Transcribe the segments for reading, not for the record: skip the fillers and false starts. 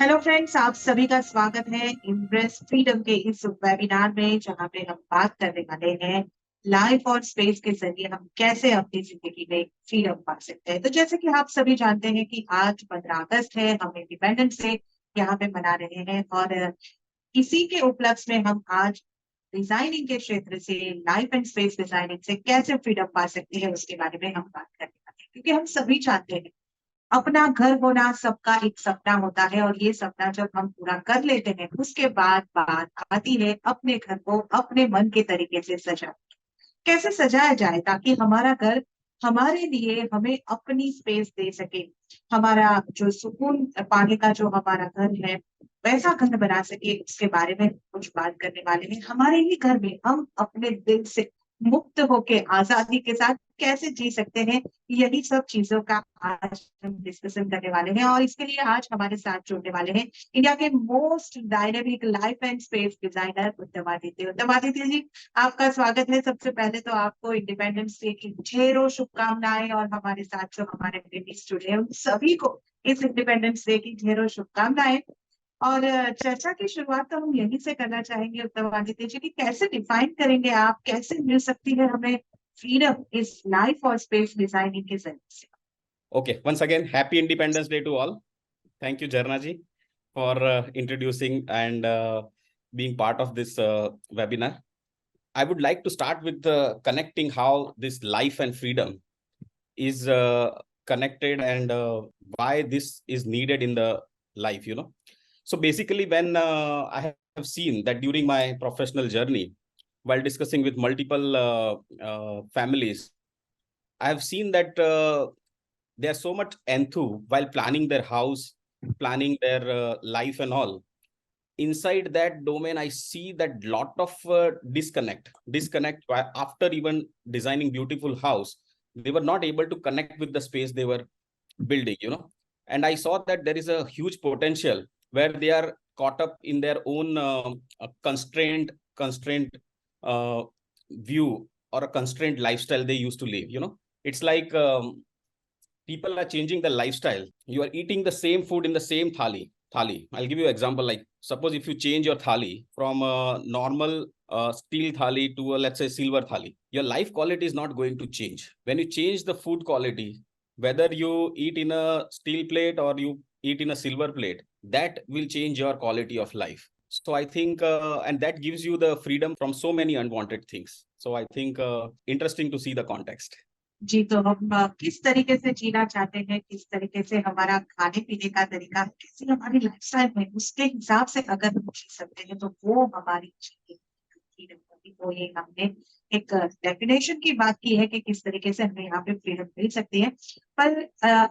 Hello friends, आप सभी का स्वागत है इम्प्रेस फ्रीडम के इस वेबिनार में, जहां पे हम बात करने वाले हैं लाइफ और स्पेस के जरिए हम कैसे अपनी जिंदगी में फ्रीडम पा सकते हैं। तो जैसे कि आप सभी जानते हैं कि आज 15 अगस्त है, हम इंडिपेंडेंस डे यहाँ पे मना रहे हैं। और इसी के उपलक्ष्य में हम आज डिजाइनिंग के क्षेत्र से, लाइफ एंड स्पेस डिजाइनिंग से कैसे फ्रीडम पा सकते हैं उसके बारे में हम बात करने वाले हैं। क्योंकि हम सभी चाहते हैं, अपना घर होना सबका एक सपना होता है, और ये सपना जब हम पूरा कर लेते हैं उसके बाद बात आती है अपने घर को अपने मन के तरीके से सजा कैसे सजाया जाए, ताकि हमारा घर हमारे लिए हमें अपनी स्पेस दे सके। हमारा जो सुकून पाने का जो हमारा घर है, वैसा घर बना सके, उसके बारे में कुछ बात करने वाले हैं। हमारे ही घर में हम अपने दिल से मुक्त होके आजादी के साथ कैसे जी सकते हैं, यही सब चीजों का आज हम डिस्कशन करने वाले हैं। और इसके लिए आज हमारे साथ जुड़ने वाले हैं इंडिया के most dynamic life and space designer Uttamaditya. Uttamaditya ji, आपका स्वागत है। सबसे पहले तो आपको इंडिपेंडेंस डे की ढेरों शुभकामनाएं, और हमारे साथ जो हमारे लेडीज जुड़े हैं उन सभी को इस इंडिपेंडेंस डे की ढेरों शुभकामनाएं। और चर्चा की शुरुआत तो हम यहीं से करना चाहेंगे उत्तमादित्य जी, की कैसे डिफाइन करेंगे आप, कैसे मिल सकती है हमें फ्रीडम इस लाइफ और स्पेस डिजाइनिंग के जरिए से। Okay, once again, happy Independence Day to all. Thank you, Zarna ji, for introducing and being part of this webinar. I would like to start with connecting how this life and freedom is connected and why this is needed in the life. So basically, when I have seen that during my professional journey, while discussing with multiple families, I have seen that they are so much enthused while planning their house, planning their life and all. Inside that domain, I see that lot of disconnect after even designing beautiful house. They were not able to connect with the space they were building. And I saw that there is a huge potential where they are caught up in their own constraint uh, view or a constrained lifestyle they used to live. It's like people are changing the lifestyle. You are eating the same food in the same thali. I'll give you an example. Like suppose if you change your thali from a normal steel thali to a, let's say, silver thali, your life quality is not going to change. When you change the food quality, whether you eat in a steel plate or you eat in a silver plate, that will change your quality of life. So I think and that gives you the freedom from so many unwanted things. So I think interesting to see the context. जी, तो हम किस तरीके से जीना चाहते हैं, किस तरीके से हमारा खाने पीने का तरीका है, कैसी हमारी लाइफस्टाइल है, उसके हिसाब से अगर हम जी सकते हैं तो वो हमारी फ्रीडम होगी। तो ये हमने एक डेफिनेशन की बात की है कि किस तरीके से हमें यहाँ पे फ्रीडम मिल सकती है। पर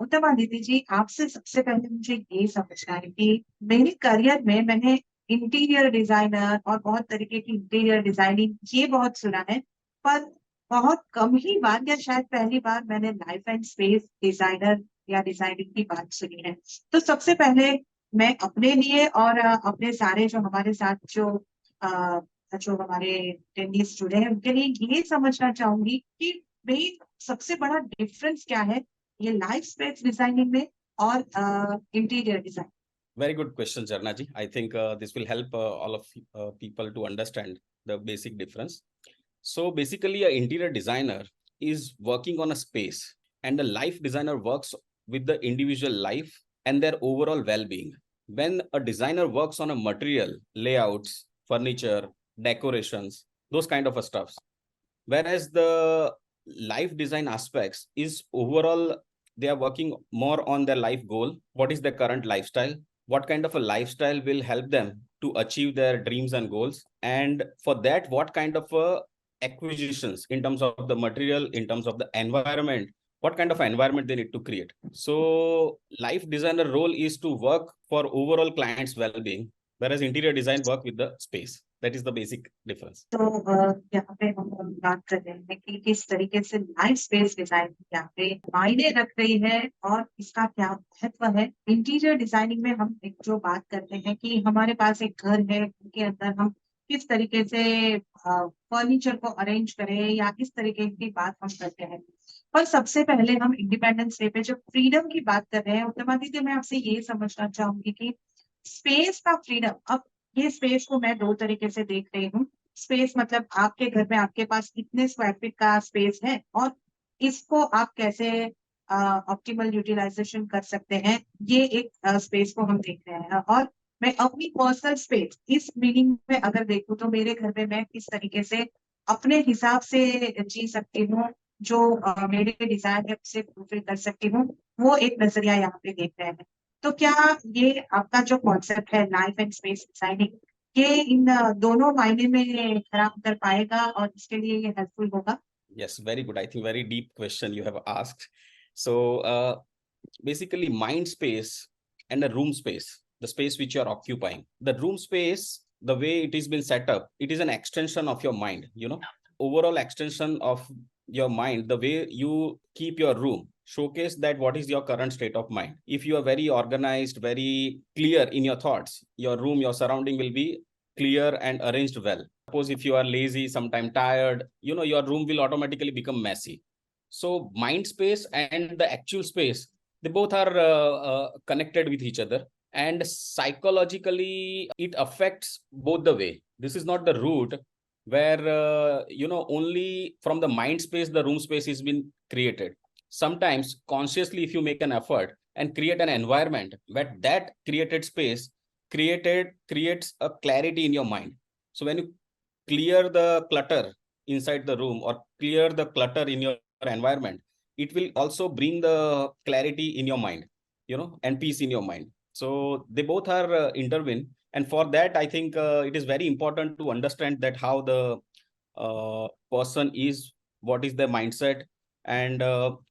उत्तमादित्य जी, आपसे सबसे पहले मुझे ये समझना है कि मेरे करियर में मैंने इंटीरियर डिजाइनर और बहुत तरीके की इंटीरियर डिजाइनिंग ये बहुत सुना है, पर बहुत कम ही बार या शायद पहली बार मैंने लाइफ एंड स्पेस डिजाइनर या डिजाइनिंग की बात सुनी है। तो सबसे पहले मैं अपने लिए और अपने सारे जो हमारे साथ अ, जो हमारे टेनिस जुड़े हैं उनके लिए ये समझना चाहूंगी कि भाई सबसे बड़ा डिफरेंस क्या है ये लाइफ स्पेस डिजाइनिंग में और interior design. Very good question, Jarnaji. I think this will help all of people to understand the basic difference. So basically, an interior designer is working on a space, and the life designer works with the individual life and their overall well-being. When a designer works on a material, layouts, furniture, decorations, those kind of stuffs, whereas the life design aspects is overall they are working more on their life goal. What is their current lifestyle? What kind of a lifestyle will help them to achieve their dreams and goals? And for that, what kind of acquisitions in terms of the material, in terms of the environment, what kind of environment they need to create? So life designer role is to work for overall client's well-being, whereas interior design work with the space. That is the basic difference. तो यहाँ पे हम बात कर रहे हैं कि किस तरीके से लाइफ स्पेस डिजाइन यहाँ पे मायने रख रही है और इसका क्या महत्व है। इंटीरियर डिजाइनिंग में हम एक जो बात करते हैं कि हमारे पास एक घर है, उनके अंदर हम किस तरीके से फर्नीचर को अरेंज करें या किस तरीके की बात हम करते हैं। पर सबसे पहले हम इंडिपेंडेंस डे पे जब फ्रीडम की बात कर रहे हैं, उत्तमादित्य मैं आपसे ये समझना चाहूंगी कि स्पेस का फ्रीडम, अब ये स्पेस को मैं दो तरीके से देख रही हूँ। स्पेस मतलब आपके घर में आपके पास इतने स्क्वायर फीट का स्पेस है और इसको आप कैसे ऑप्टिमल यूटिलाइजेशन कर सकते हैं, ये एक स्पेस को हम देख रहे हैं। और मैं अपनी पर्सनल स्पेस इस मीनिंग में अगर देखूँ तो मेरे घर में मैं किस तरीके से अपने हिसाब से जी सकती हूँ, जो मेरे डिजायर है उसे फुलफिल कर सकती हूँ, वो एक नजरिया यहाँ पे देख रहे हैं। तो क्या ये आपका जो कॉन्सेप्ट है लाइफ एंड स्पेस डिजाइनिंग, ये इन दोनों मायने में खरा उतर पाएगा और इसके लिए ये हेल्पफुल होगा? Yes, very good. I think very deep question you have asked. So basically mind space and a room space, the space which you are occupying, the room space, the way it is been set up, it is an extension of your mind, you know, overall extension of your mind. The way you keep your room showcase that what is your current state of mind. If you are very organized, very clear in your thoughts, your room, your surrounding will be clear and arranged well. Suppose if you are lazy, sometime tired, you know, your room will automatically become messy. So mind space and the actual space, they both are connected with each other, and psychologically it affects both the way. This is not the route where you know, only from the mind space the room space is been created. Sometimes consciously if you make an effort and create an environment where that created space creates a clarity in your mind. So when you clear the clutter inside the room or clear the clutter in your environment, it will also bring the clarity in your mind, you know, and peace in your mind. So they both are intertwined, and for that I think it is very important to understand that how the person is, what is their mindset, and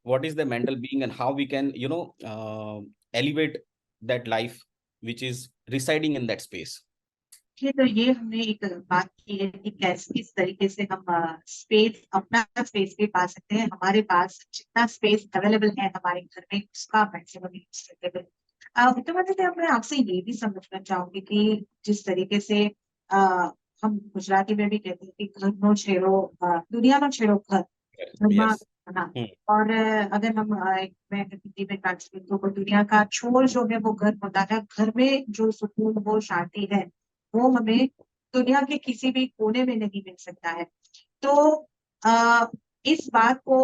what is the mental being, and how we can, you know, elevate that life which is residing in that space. ये हमने एक बात की है कि कैसे किस तरीके से हम स्पेस, अपना स्पेस भी पा सकते हैं, हमारे पास जितना स्पेस अवेलेबल है हमारे घर में उसका मैक्सिमम यूज करते हुए। उत्तमादित्य, मैं आपसे ये भी समझना चाहूंगी कि जिस तरीके से हम गुजराती में भी कहते हैं कि घर नो छेड़ो, दुनिया नो छेड़ो घर, घरमा Yes. खाना। और अगर हम मैं हिंदी में ट्रांसलेट तो दुनिया का छोर जो है वो घर होता है। घर में जो सुकून वो शांति है वो हमें दुनिया के किसी भी कोने में नहीं मिल सकता है। तो आ, इस बात को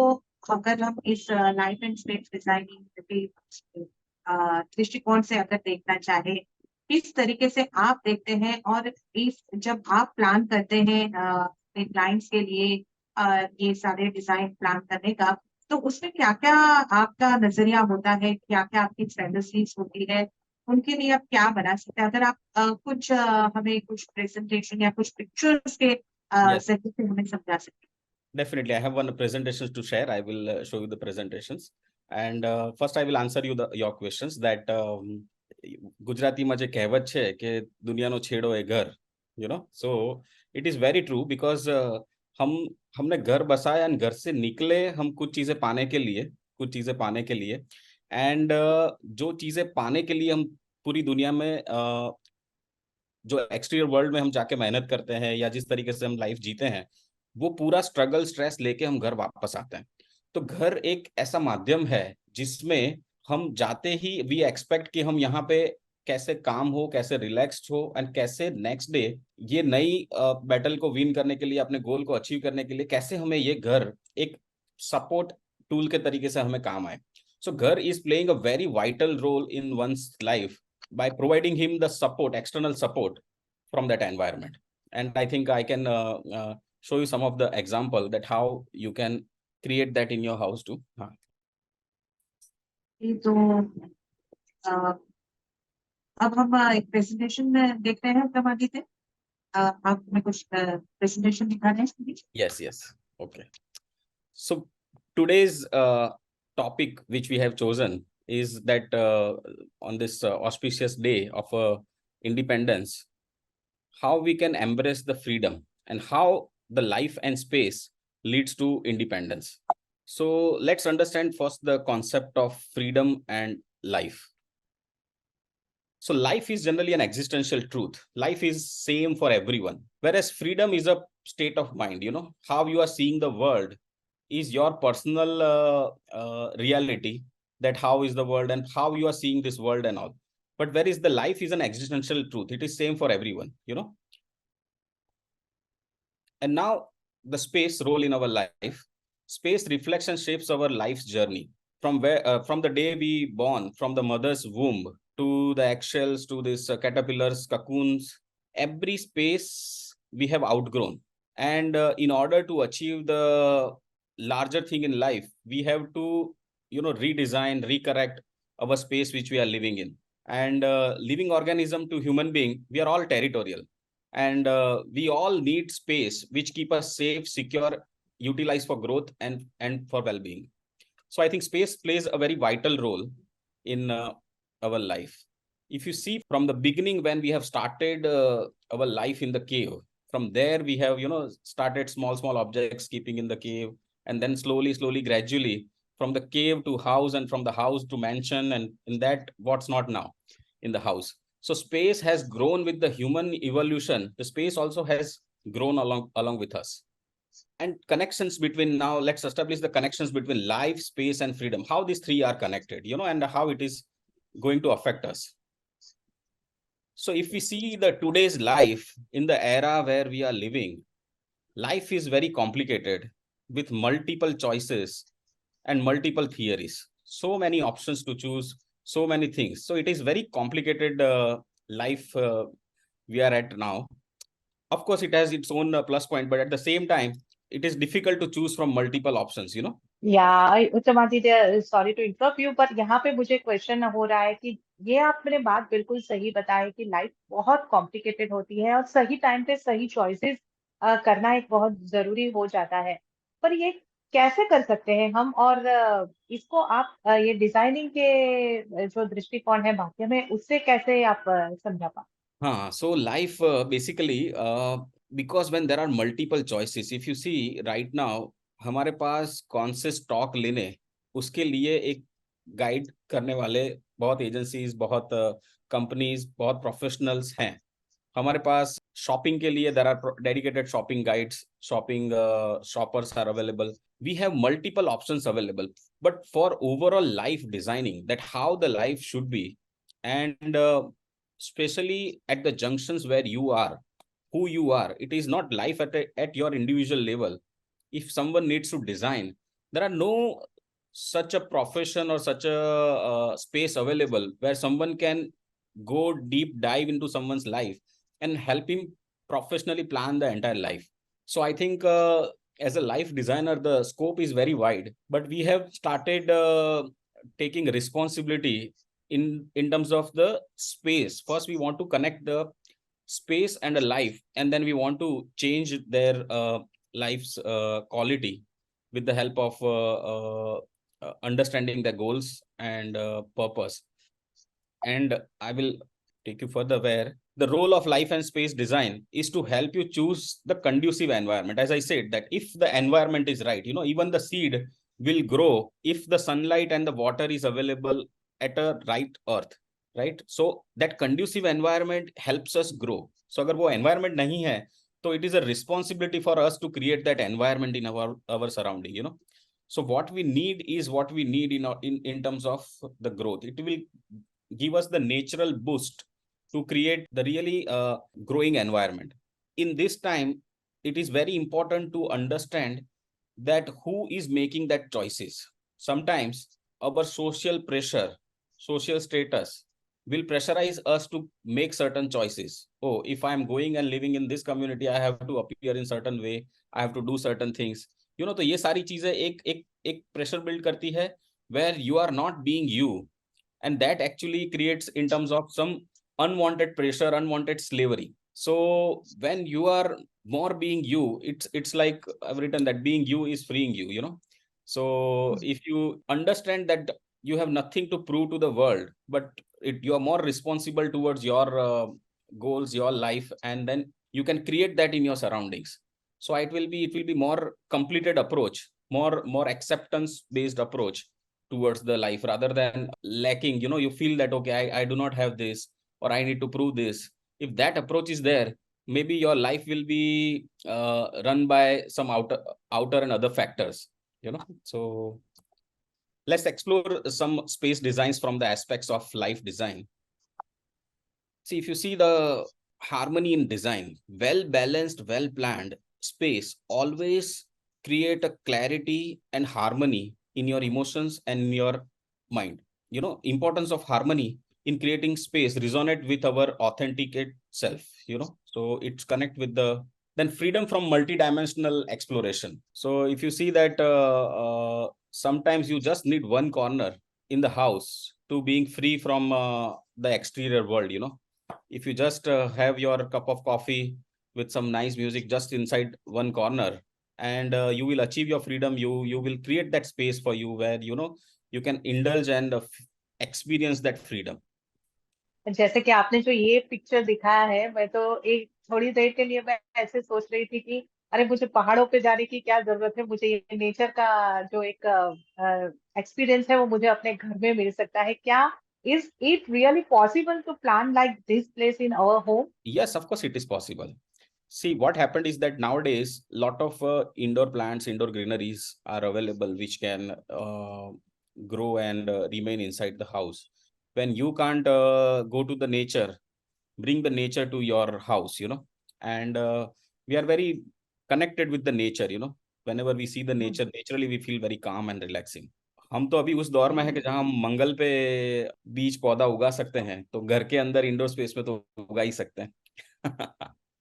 अगर हम इस लाइफ एंड स्पेस डिजाइनिंग के दृष्टिकोण से अगर देखना चाहे, किस तरीके से आप देखते हैं, और इस जब आप प्लान करते हैं अपने क्लाइंट्स के लिए ये सारे डिजाइन प्लान करने का, तो उसमें क्या क्या आपका नजरिया होता है, क्या क्या आपकी स्ट्रेटजीज होती है, उनके लिए आप क्या बना सकते हैं? अगर आप कुछ हमें कुछ प्रेजेंटेशन या कुछ पिक्चर्स के Yes, जरिए से हमें समझा सकते definitely. I have one presentation to share. I will show you the presentations. And first I will answer you your questions that Gujarati માં જે કહેવત છે કે દુનિયાનો છેડો એ ઘર, you know. So it is very true because हम हमने घर बसाया और घर से निकले हम कुछ चीजें पाने के लिए, कुछ चीजें पाने के लिए। एंड जो चीजें पाने के लिए हम पूरी दुनिया में जो एक्सटीरियर वर्ल्ड में हम जाके मेहनत करते हैं या जिस तरीके से हम लाइफ जीते हैं, वो पूरा स्ट्रगल स्ट्रेस लेके हम घर वापस आते हैं। तो घर एक ऐसा माध्यम है जिसमें हम जाते ही वी एक्सपेक्ट कि हम यहाँ पे कैसे काम हो, कैसे रिलैक्स्ड हो, एंड कैसे नेक्स्ट डे ये नई बैटल को विन करने के लिए, अपने गोल को अचीव करने के लिए कैसे हमें ये घर एक सपोर्ट टूल के तरीके से हमें काम आए। सो घर is playing a very vital role in one's life by providing him the support, external support from that environment. And I think I can show you some of the example that how you can create that in your house too. हैं। तो अ, अब हम एक presentation देख रहे हैं उत्तमादित्य। आप हमें कुछ प्रेजेंटेशन दिखा रहे हैं? Yes, yes. Okay. So today's topic which we have chosen is that on this auspicious day of independence, how we can embrace the freedom and how the life and space leads to independence. So let's understand first the concept of freedom and life. So life is generally an existential truth. Life is same for everyone, whereas freedom is a state of mind. You know, how you are seeing the world is your personal reality, that how is the world and how you are seeing this world and all. but where is the life is an existential truth. It is same for everyone, you know. And now the space role in our life. Space reflection shapes our life's journey. From the day we born, from the mother's womb to the eggshells, to this caterpillars, cocoons, every space we have outgrown. And in order to achieve the larger thing in life, we have to, redesign, recorrect our space which we are living in. And living organism to human being, we are all territorial, and we all need space which keep us safe, secure, utilized for growth and for well-being. So I think space plays a very vital role in our life. If you see from the beginning, when we have started our life in the cave, from there we have started small objects keeping in the cave, and then slowly gradually, from the cave to house, and from the house to mansion, and in that what's not now in the house. So space has grown with the human evolution. The space also has grown along with us. And connections between, now let's establish the connections between life, space, and freedom, how these three are connected, and how it is going to affect us. So if we see the today's life in the era where we are living, life is very complicated with multiple choices and multiple theories, so many options to choose, so many things. So it is very complicated life we are at now. Of course, it has its own plus point, but at the same time, it is difficult to choose from multiple options. Uttamaditya, sorry to interrupt you, पर यहाँ पे मुझे question हो रहा है कि ये आपने बात बिल्कुल सही बताया कि लाइफ बहुत कॉम्प्लिकेटेड होती है और सही टाइम पे सही चॉइसेस करना एक बहुत जरूरी हो जाता है। पर ये कैसे कर सकते हैं हम, और इसको आप ये डिजाइनिंग के जो दृष्टिकोण है भाग्य में, उससे कैसे आप समझा पा। So life basically, because when there are multiple choices, if you see right now, हमारे पास कौन से स्टॉक लेने, उसके लिए एक गाइड करने वाले बहुत एजेंसीज, बहुत कंपनीज, बहुत प्रोफेशनल्स हैं। हमारे पास शॉपिंग के लिए there are dedicated shopping guides, shopping shoppers are available. We have multiple options available, but for overall life designing, that how the life should be, and especially at the junctions where you are, who you are, it is not life at your individual level. If someone needs to design, there are no such a profession or such a space available where someone can go deep dive into someone's life and help him professionally plan the entire life. So I think as a life designer, the scope is very wide, but we have started taking responsibility in terms of the space. First, we want to connect the space and a life, and then we want to change their life's quality with the help of understanding their goals and purpose. And I will take you further, where the role of life and space design is to help you choose the conducive environment. As I said, that if the environment is right, even the seed will grow if the sunlight and the water is available at a right earth, right? So that conducive environment helps us grow. So agar wo environment nahi hai, so it is a responsibility for us to create that environment in our surrounding. So what we need is what we need in terms of the growth. It will give us the natural boost to create the really growing environment. In this time, it is very important to understand that who is making that choices. Sometimes our social pressure, social status will pressurize us to make certain choices. Oh, if I'm going and living in this community, I have to appear in certain way, I have to do certain things. तो ये सारी चीजें एक pressure build करती है, where you are not being you, and that actually creates in terms of some unwanted pressure, unwanted slavery. So when you are more being you, it's like I've written that being you is freeing you. So if you understand that you have nothing to prove to the world, but you are more responsible towards your goals, your life, and then you can create that in your surroundings. So it will be more completed approach, more acceptance based approach towards the life, rather than lacking. You feel that, okay, I do not have this, or I need to prove this. If that approach is there, maybe your life will be run by some outer and other factors. So let's explore some space designs from the aspects of life design. See, if you see the harmony in design, well balanced, well planned space always create a clarity and harmony in your emotions and in your mind. You know, importance of harmony in creating space resonate with our authenticate self, you know, so it's connect with the then freedom from multidimensional exploration. So if you see that sometimes you just need one corner in the house to being free from the exterior world, you know. If you just have your cup of coffee with some nice music just inside one corner, and you will achieve your freedom, you will create that space for you where, you know, you can indulge and experience that freedom. जैसे कि आपने जो ये picture दिखाया है, मैं तो एक थोड़ी देर के लिए मैं ऐसे सोच रही थी कि अरे मुझे पहाड़ों पे जाने की क्या जरूरत है, मुझे ये नेचर का जो एक एक्सपीरियंस है वो मुझे अपने घर में मिल सकता है क्या? Is it really possible to plan like this place in our home? Yes, of course it is possible. See, what happened is that nowadays lot of indoor plants, indoor greeneries are available which can grow and remain inside the house. When you can't go to the nature, bring the nature to your house, you know. And we are very connected with the nature, you know. Whenever we see the nature, naturally we feel very calm and relaxing. हम तो अभी उस दौर में है कि जहां हम मंगल पे बीज पौधा उगा सकते हैं, तो घर के अंदर इंडोर स्पेस में तो उगा ही सकते हैं.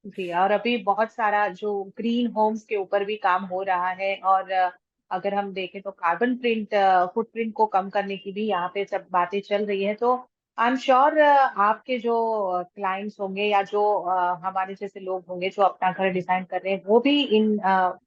जी, और अभी बहुत सारा जो ग्रीन होम्स के ऊपर भी काम हो रहा है, और अगर हम देखें तो कार्बन प्रिंट फुटप्रिंट को कम करने की भी यहाँ पे सब बातें चल रही है। तो आई एम श्योर आपके जो क्लाइंट्स होंगे या जो हमारे जैसे लोग होंगे जो अपना घर डिजाइन कर रहे हैं, वो भी इन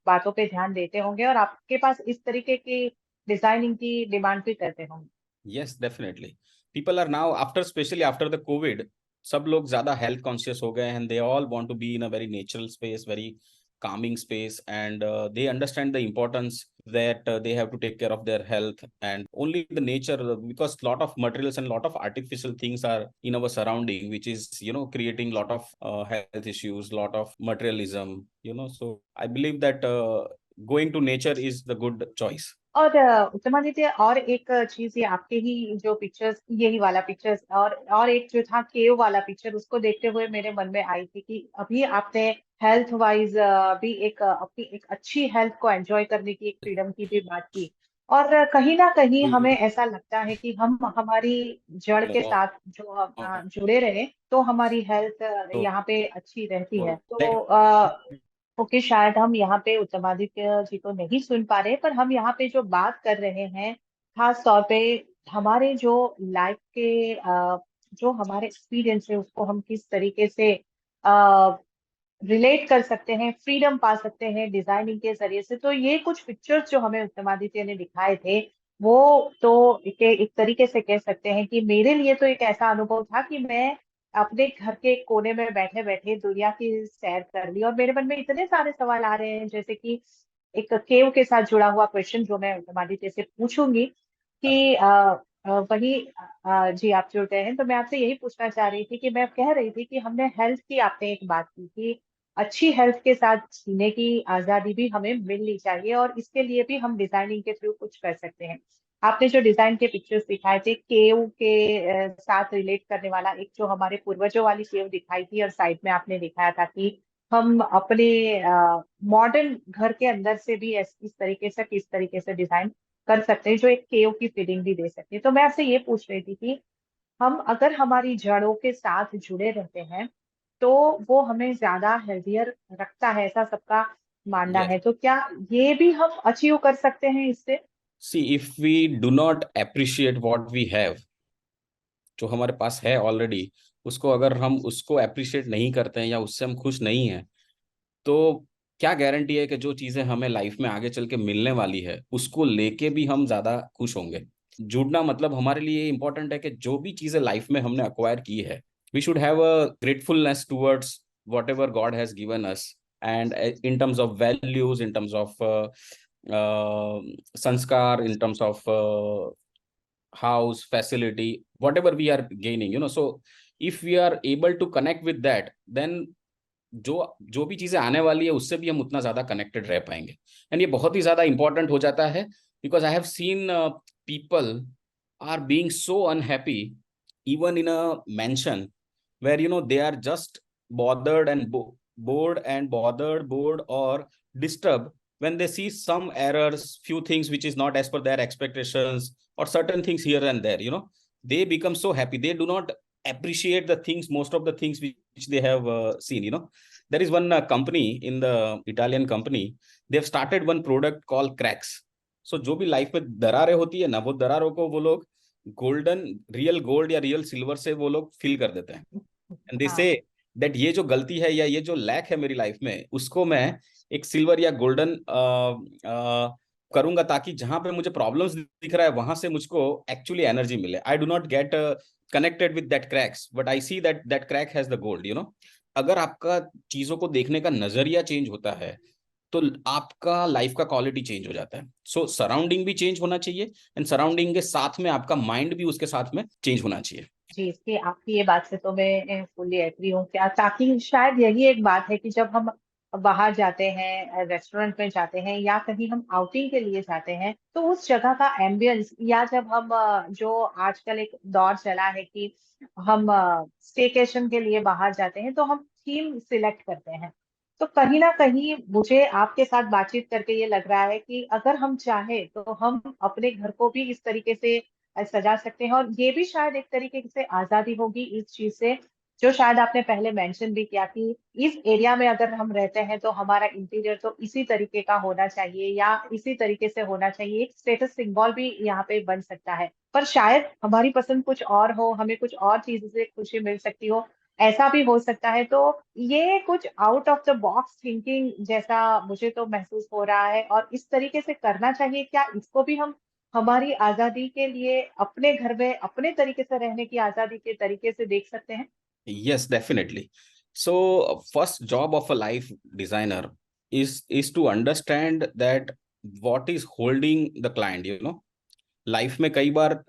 बातों पे ध्यान देते होंगे और आपके पास इस तरीके की डिजाइनिंग की डिमांड भी करते होंगे। Yes, definitely. People are now, after, especially after the COVID, सब लोग ज्यादा health conscious हो गए, and they all want to be in a very natural space, very calming space, and they understand the importance that they have to take care of their health, and only the nature, because lot of materials and lot of artificial things are in our surrounding, which is, you know, creating lot of health issues, lot of materialism, you know. So I believe that going to nature is the good choice. और उत्तमादित्य, और एक चीज, ये आपके ही जो pictures, यही वाला pictures, और एक जो था केव वाला पिक्चर, उसको देखते हुए मेरे मन में आई थी कि अभी आपने हेल्थ वाइज भी एक अपनी एक अच्छी हेल्थ को एंजॉय करने की एक फ्रीडम की भी बात की। और कहीं ना कहीं हमें ऐसा लगता है कि हम हमारी जड़ के साथ जो जुड़े रहे तो हमारी हेल्थ तो यहाँ पे अच्छी रहती है। तो let ओके, शायद हम यहाँ पे उत्तमादित्य जी को नहीं सुन पा रहे, पर हम यहाँ पे जो बात कर रहे हैं खास तौर पे हमारे जो लाइफ के जो हमारे एक्सपीरियंस है उसको हम किस तरीके से रिलेट कर सकते हैं, फ्रीडम पा सकते हैं डिजाइनिंग के जरिए से। तो ये कुछ पिक्चर्स जो हमें उत्तमादित्य ने दिखाए थे, वो तो एक तरीके से कह सकते हैं कि मेरे लिए तो एक ऐसा अनुभव था कि मैं अपने घर के कोने में बैठे बैठे दुनिया की सैर कर ली। और मेरे मन में इतने सारे सवाल आ रहे हैं, जैसे कि एक केव के साथ जुड़ा हुआ क्वेश्चन जो मैं उत्तमादित्य से पूछूंगी कि वही जी आप जुड़ गए हैं, तो मैं आपसे यही पूछना चाह रही थी कि मैं कह रही थी कि हमने हेल्थ की, आपने एक बात की कि अच्छी हेल्थ के साथ जीने की आजादी भी हमें मिलनी चाहिए और इसके लिए भी हम डिजाइनिंग के थ्रू कुछ कर सकते हैं। आपने जो डिजाइन के पिक्चर्स दिखाए थे केव के साथ रिलेट करने वाला, एक जो हमारे पूर्वजों वाली केव दिखाई थी, और साइड में आपने दिखाया था कि हम अपने मॉडर्न घर के अंदर से भी इस तरीके से किस तरीके से डिजाइन कर सकते हैं जो एक केव की फीलिंग भी दे सकते हैं। तो मैं आपसे ये पूछ रही थी कि हम अगर हमारी जड़ों के साथ जुड़े रहते हैं तो वो हमें ज्यादा हेल्दियर रखता है, ऐसा सबका मानना yes. है। तो क्या ये भी हम अचीव कर सकते हैं इससे? See, if we do not appreciate what we have, जो हमारे पास है ऑलरेडी, उसको अगर हम उसको अप्रिशिएट नहीं करते हैं या उससे हम खुश नहीं हैं, तो क्या गारंटी है कि जो चीजें हमें लाइफ में आगे चल के मिलने वाली है उसको लेके भी हम ज्यादा खुश होंगे। जुड़ना मतलब हमारे लिए इंपॉर्टेंट है कि जो भी चीजें लाइफ में हमने अक्वायर की है, we should have a gratefulness towards whatever God has given us, and in terms of values, in terms of sanskar, in terms of house facility, whatever we are gaining, you know. So if we are able to connect with that, then जो भी चीजें आने वाली है उससे भी हम उतना ज्यादा कनेक्टेड रह पाएंगे। एंड ये बहुत ही ज्यादा इंपॉर्टेंट हो जाता है, because I have seen people are being so unhappy even in a mansion where they are just bothered and bored or disturbed when they see some errors, few things which is not as per their expectations, or certain things here and there. They become so happy. They do not appreciate the things, most of the things which they have seen. There is one company, in the Italian company, they have started one product called cracks. So जो भी life में दरारें होती है ना, वो दरारों को वो लोग गोल्डन, रियल गोल्ड या रियल सिल्वर से वो लोग फिल कर देते हैं. एंड दे से दैट ये जो गलती है या ये जो लैक है मेरी लाइफ में, उसको मैं एक सिल्वर या गोल्डन करूंगा, ताकि जहां पे मुझे प्रॉब्लम्स दिख रहा है वहां से मुझको एक्चुअली एनर्जी मिले. I do not get connected with that cracks, but I see that that crack has the gold. अगर आपका चीजों को देखने का नजरिया चेंज होता है तो आपका लाइफ का क्वालिटी चेंज हो जाता है. सो सराउंडिंग भी चेंज होना चाहिए, एंड सराउंडिंग के साथ में आपका माइंड भी उसके साथ में चेंज होना चाहिए. जी, इसकी आपकी ये बात से तो मैं फुल्ली एग्री हूँ. क्या ताकि शायद यही एक बात है कि जब हम बाहर जाते हैं, रेस्टोरेंट में जाते हैं या कहीं हम आउटिंग के लिए जाते हैं, तो उस जगह का एम्बियंस, या जब हम जो आजकल एक दौर चला है कि हम स्टेकेशन के लिए बाहर जाते हैं, तो हम थीम सिलेक्ट करते हैं. तो कहीं ना कहीं मुझे आपके साथ बातचीत करके ये लग रहा है कि अगर हम चाहे तो हम अपने घर को भी इस तरीके से सजा सकते हैं, और ये भी शायद एक तरीके से आजादी होगी इस चीज से, जो शायद आपने पहले मेंशन भी किया कि इस एरिया में अगर हम रहते हैं तो हमारा इंटीरियर तो इसी तरीके का होना चाहिए या इसी तरीके से होना चाहिए. एक स्टेटस सिंबल भी यहाँ पे बन सकता है, पर शायद हमारी पसंद कुछ और हो, हमें कुछ और चीज से खुशी मिल सकती हो, ऐसा भी हो सकता है. तो ये कुछ out of the box thinking जैसा मुझे तो महसूस हो रहा है, और इस तरीके से करना चाहिए. क्या इसको भी हम हमारी आजादी के लिए अपने घर में अपने तरीके से रहने की आजादी के तरीके से देख सकते हैं? Yes, definitely. So first job of a life designer is to understand that what is holding the client. Life में कई बार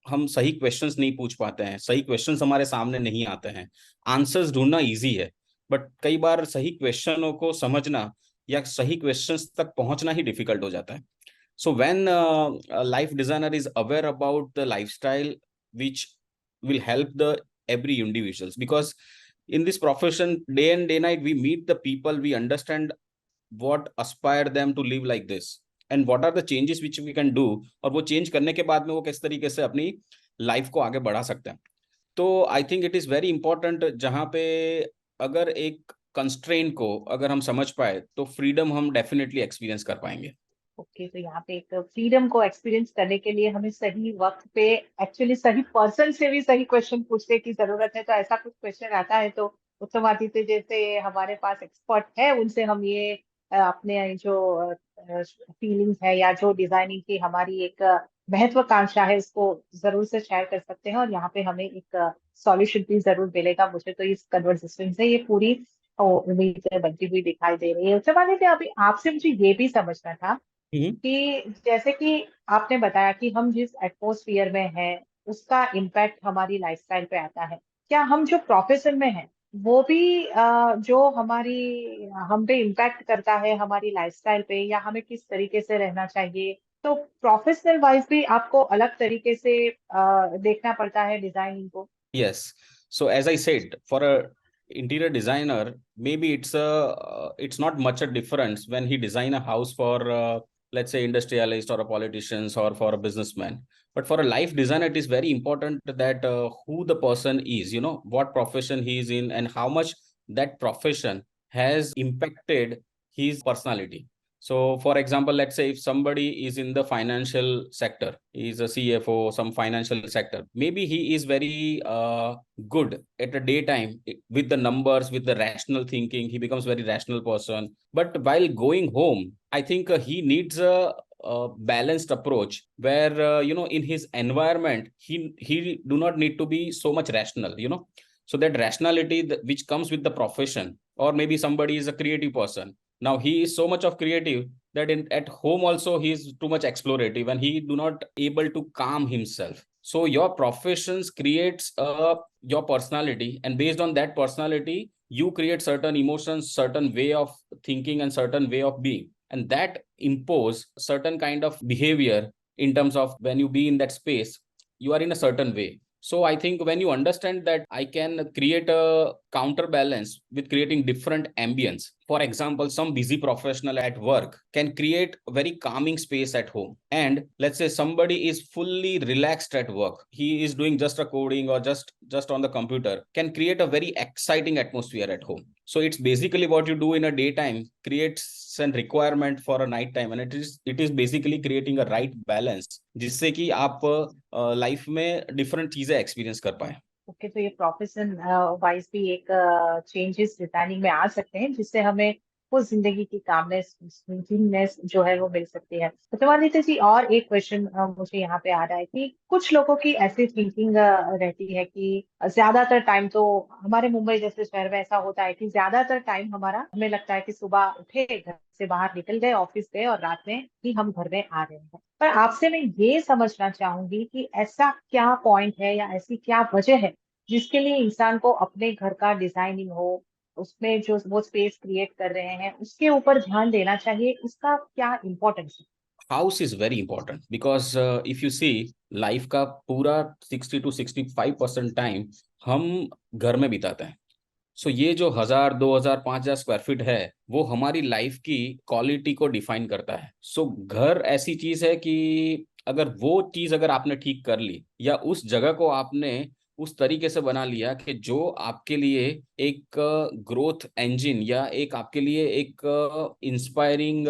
हम सही क्वेश्चंस नहीं पूछ पाते हैं, सही क्वेश्चंस हमारे सामने नहीं आते हैं. आंसर्स ढूंढना इजी है, बट कई बार सही क्वेश्चनों को समझना या सही क्वेश्चंस तक पहुंचना ही डिफिकल्ट हो जाता है. So when a life designer is aware about the lifestyle which will help the every individuals, because in this profession day and day night we meet the people, we understand what aspire them to live like this and what are the changes which we can do, और वो change करने के बाद में वो किस तरीके से अपनी लाइफ को आगे बढ़ा सकते हैं. तो I think it is very important, जहाँ पे अगर एक कंस्ट्रेंट को अगर हम समझ पाए तो फ्रीडम हम डेफिनेटली एक्सपीरियंस कर पाएंगे. ओके, तो यहाँ पे एक फ्रीडम को एक्सपीरियंस करने के लिए हमें सही वक्त पे एक्चुअली सही पर्सन से भी सही क्वेश्चन पूछने की जरूरत है. तो ऐसा कुछ क्वेश्चन आता है तो उत्तमादित्य जैसे हमारे पास एक्सपर्ट है, उनसे हम ये अपने जो फीलिंग्स है या जो डिजाइनिंग की हमारी एक महत्वाकांक्षा है उसको जरूर से शेयर कर सकते हैं, और यहाँ पे हमें एक सॉल्यूशन भी जरूर मिलेगा. मुझे तो इस कन्वर्सेशन से ये पूरी उम्मीद बनती हुई दिखाई दे रही है. उत्तमादित्य, अभी आपसे मुझे ये भी समझना था कि जैसे कि आपने बताया कि हम जिस एटमॉस्फेयर में हैं उसका इम्पैक्ट हमारी लाइफस्टाइल पे आता है. क्या हम जो प्रोफेशन में हैं वो भी जो हमारी हम पे इम्पैक्ट करता है हमारी लाइफस्टाइल पे, या हमें किस तरीके से रहना चाहिए? तो प्रोफेशनल वाइज भी आपको अलग तरीके से देखना पड़ता है डिजाइनिंग को? Yes. So as I said, for a interior designer, maybe it's not much a difference when he design a house for let's say industrialist or a politicians or for a businessman. But for a life designer, it is very important that who the person is, what profession he is in, and how much that profession has impacted his personality. So for example, let's say if somebody is in the financial sector, he's a CFO, some financial sector, maybe he is very good at a daytime with the numbers, with the rational thinking, he becomes very rational person. But while going home, I think he needs a balanced approach where, in his environment, he do not need to be so much rational, so that rationality which comes with the profession, or maybe somebody is a creative person. Now he is so much of creative that at home also he is too much explorative and he do not able to calm himself. So your professions creates your personality, and based on that personality, you create certain emotions, certain way of thinking, and certain way of being, and that impose certain kind of behavior in terms of when you be in that space, you are in a certain way. So I think when you understand that I can create a counterbalance with creating different ambience. For example, some busy professional at work can create a very calming space at home. And let's say somebody is fully relaxed at work. He is doing just a coding or just on the computer, can create a very exciting atmosphere at home. So it's basically what you do in a daytime creates a requirement for a night time, and it is basically creating a right balance जिससे कि आप life में different चीजें experience कर पाए. Okay, तो ये profession wise भी एक चेंजेस डिजाइनिंग में आ सकते हैं, जिससे हमें वो जिंदगी की कामनेस, स्मूथनेस जो है वो मिल सकती है। तो चमादित्य जी, और एक क्वेश्चन मुझे यहाँ पे आ रहा है कि कुछ लोगों की ऐसी थिंकिंग रहती है कि ज्यादातर टाइम तो हमारे मुंबई जैसे शहर में ऐसा होता है कि ज्यादातर टाइम हमारा, हमें लगता है कि सुबह उठे, घर से बाहर निकल गए, ऑफिस गए और रात में ही हम घर में आ रहे हैं। पर आपसे मैं ये समझना चाहूंगी कि ऐसा क्या पॉइंट है या ऐसी क्या वजह है जिसके लिए इंसान को अपने घर का डिजाइनिंग हो, उसमें जो वो स्पेस क्रिएट कर रहे हैं उसके ऊपर ध्यान देना चाहिए, इसका क्या इम्पोर्टेंस है? House is very important because if you see life का पूरा 60 to 65% टाइम हम घर में बिताते हैं. सो ये जो 1000, 2000, 5000 स्क्वायर फीट है वो हमारी लाइफ की क्वालिटी को डिफाइन करता है. सो घर ऐसी चीज है कि अगर वो चीज अगर आपने ठीक कर ली या उस जगह को आपने उस तरीके से बना लिया कि जो आपके लिए एक ग्रोथ इंजन या एक आपके लिए एक इंस्पायरिंग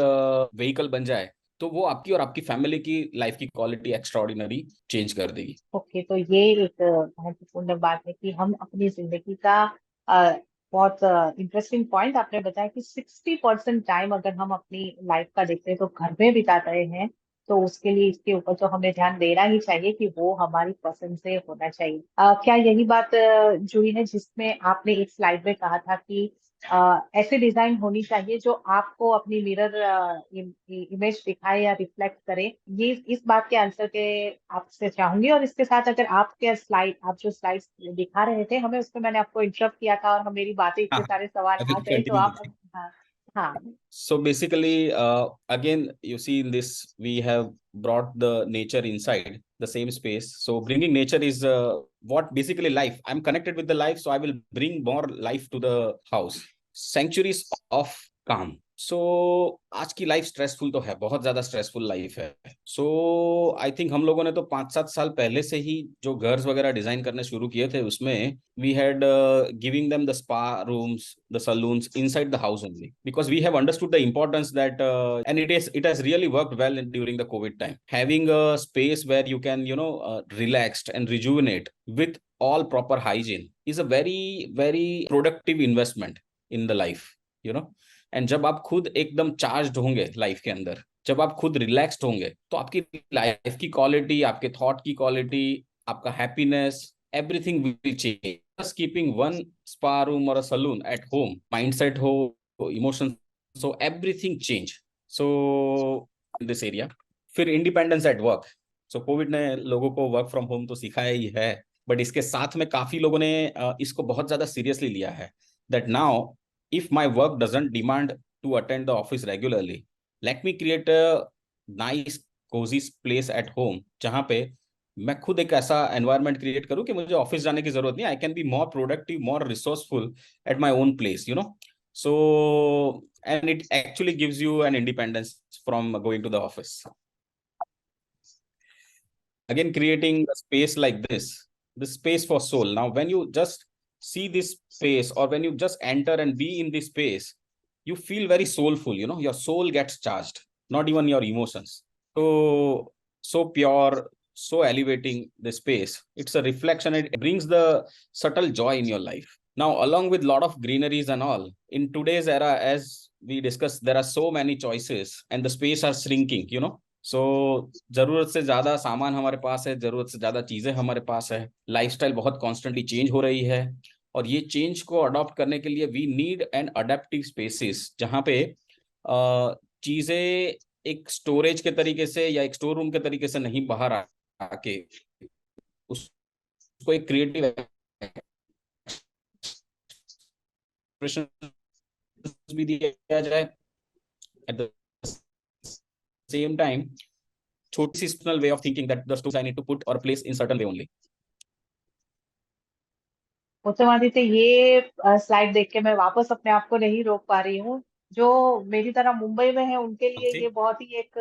व्हीकल बन जाए, तो वो आपकी और आपकी फैमिली की लाइफ की क्वालिटी एक्स्ट्राऑर्डिनरी चेंज कर देगी. ओके, तो ये एक महत्वपूर्ण बात है कि हम अपनी जिंदगी का बहुत इंटरेस्टिंग पॉइंट आपने बताया कि 60% टाइम अगर हम अपनी लाइफ का देखते हैं तो घर में बिता रहे हैं, तो उसके लिए इसके ऊपर तो हमें ध्यान देना ही चाहिए कि वो हमारी पसंद से होना चाहिए। क्या यही बात जुड़ी है जिसमें आपने एक स्लाइड में कहा था कि ऐसे डिजाइन होनी चाहिए जो आपको अपनी मिरर इमेज दिखाए या रिफ्लेक्ट करे? ये इस बात के आंसर के आपसे चाहूंगी। और इसके साथ अगर आपके स्लाइड, आप जो स्लाइड्स दिखा रहे थे हमें, उसमें मैंने आपको इंटरप्ट किया था और मेरी बातें, इतने हाँ, सारे सवाल अभी आ तो गए, तो कंटिन्यू. आप। हाँ। हाँ। So basically, again, you see in this, we have brought the nature inside the same space. So bringing nature is what basically life. I'm connected with the life, so I will bring more life to the house. Sanctuaries of calm. सो आज की life stressful तो है, बहुत ज्यादा stressful life है. सो I think हम लोगों ने तो 5-7 साल पहले से ही जो घर्स वगैरह डिजाइन करने शुरू किए थे उसमें we had giving them the spa rooms, the salons inside the house only, because we have understood the importance that and it has really worked well during the Covid time. Having a space where you can relaxed and rejuvenate with all proper hygiene is a very very productive investment in the life, you know. And जब आप खुद एकदम charge होंगे life के अंदर, जब आप खुद रिलैक्स्ड होंगे, तो आपकी लाइफ की क्वालिटी, आपके थॉट की क्वालिटी, आपका हैप्पीनेस, एवरीथिंग विल चेंज. बस कीपिंग वन स्पा रूम और a salon at home, mindset हो, इमोशंस हो, everything change. So this area. फिर independence at work. So covid ने लोगों को वर्क फ्रॉम होम तो सिखाया ही है, बट इसके साथ में काफी लोगों ने इसको बहुत ज्यादा सीरियसली लिया है. That now if my work doesn't demand to attend the office regularly, let me create a nice cozy place at home जहां पे मैं खुद एक ऐसा एनवायरनमेंट क्रिएट करूं कि मुझे ऑफिस जाने की जरूरत नहीं. I can be more productive, more resourceful at my own place, you know. So and it actually gives you an independence from going to the office. Again, creating a space like this, the space for soul. Now when you just see this space, or when you just enter and be in this space, you feel very soulful, you know, your soul gets charged, not even your emotions. So pure, so elevating the space. It's a reflection, it brings the subtle joy in your life. Now along with lot of greeneries and all, in today's era, as we discussed, there are so many choices and the space are shrinking, you know. सो जरूरत से ज्यादा सामान हमारे पास है, जरूरत से ज्यादा चीजें हमारे पास है, लाइफस्टाइल बहुत कॉन्स्टेंटली चेंज हो रही है, और ये चेंज को अडॉप्ट करने के लिए we need an adaptive spaces जहाँ पे चीजें एक स्टोरेज के तरीके से या एक स्टोर रूम के तरीके से नहीं बाहर आके उसको एक क्रिएटिव एक्सप्रेशन भी दिया जाए. एट द same time, छोटी सी way of thinking that the stories I need to put or place in certain way only. उत्तमादित्य, ये स्लाइड देख के मैं वापस अपने आप को नहीं रोक पा रही हूँ। जो मेरी तरह मुंबई में है उनके लिए ये बहुत ही एक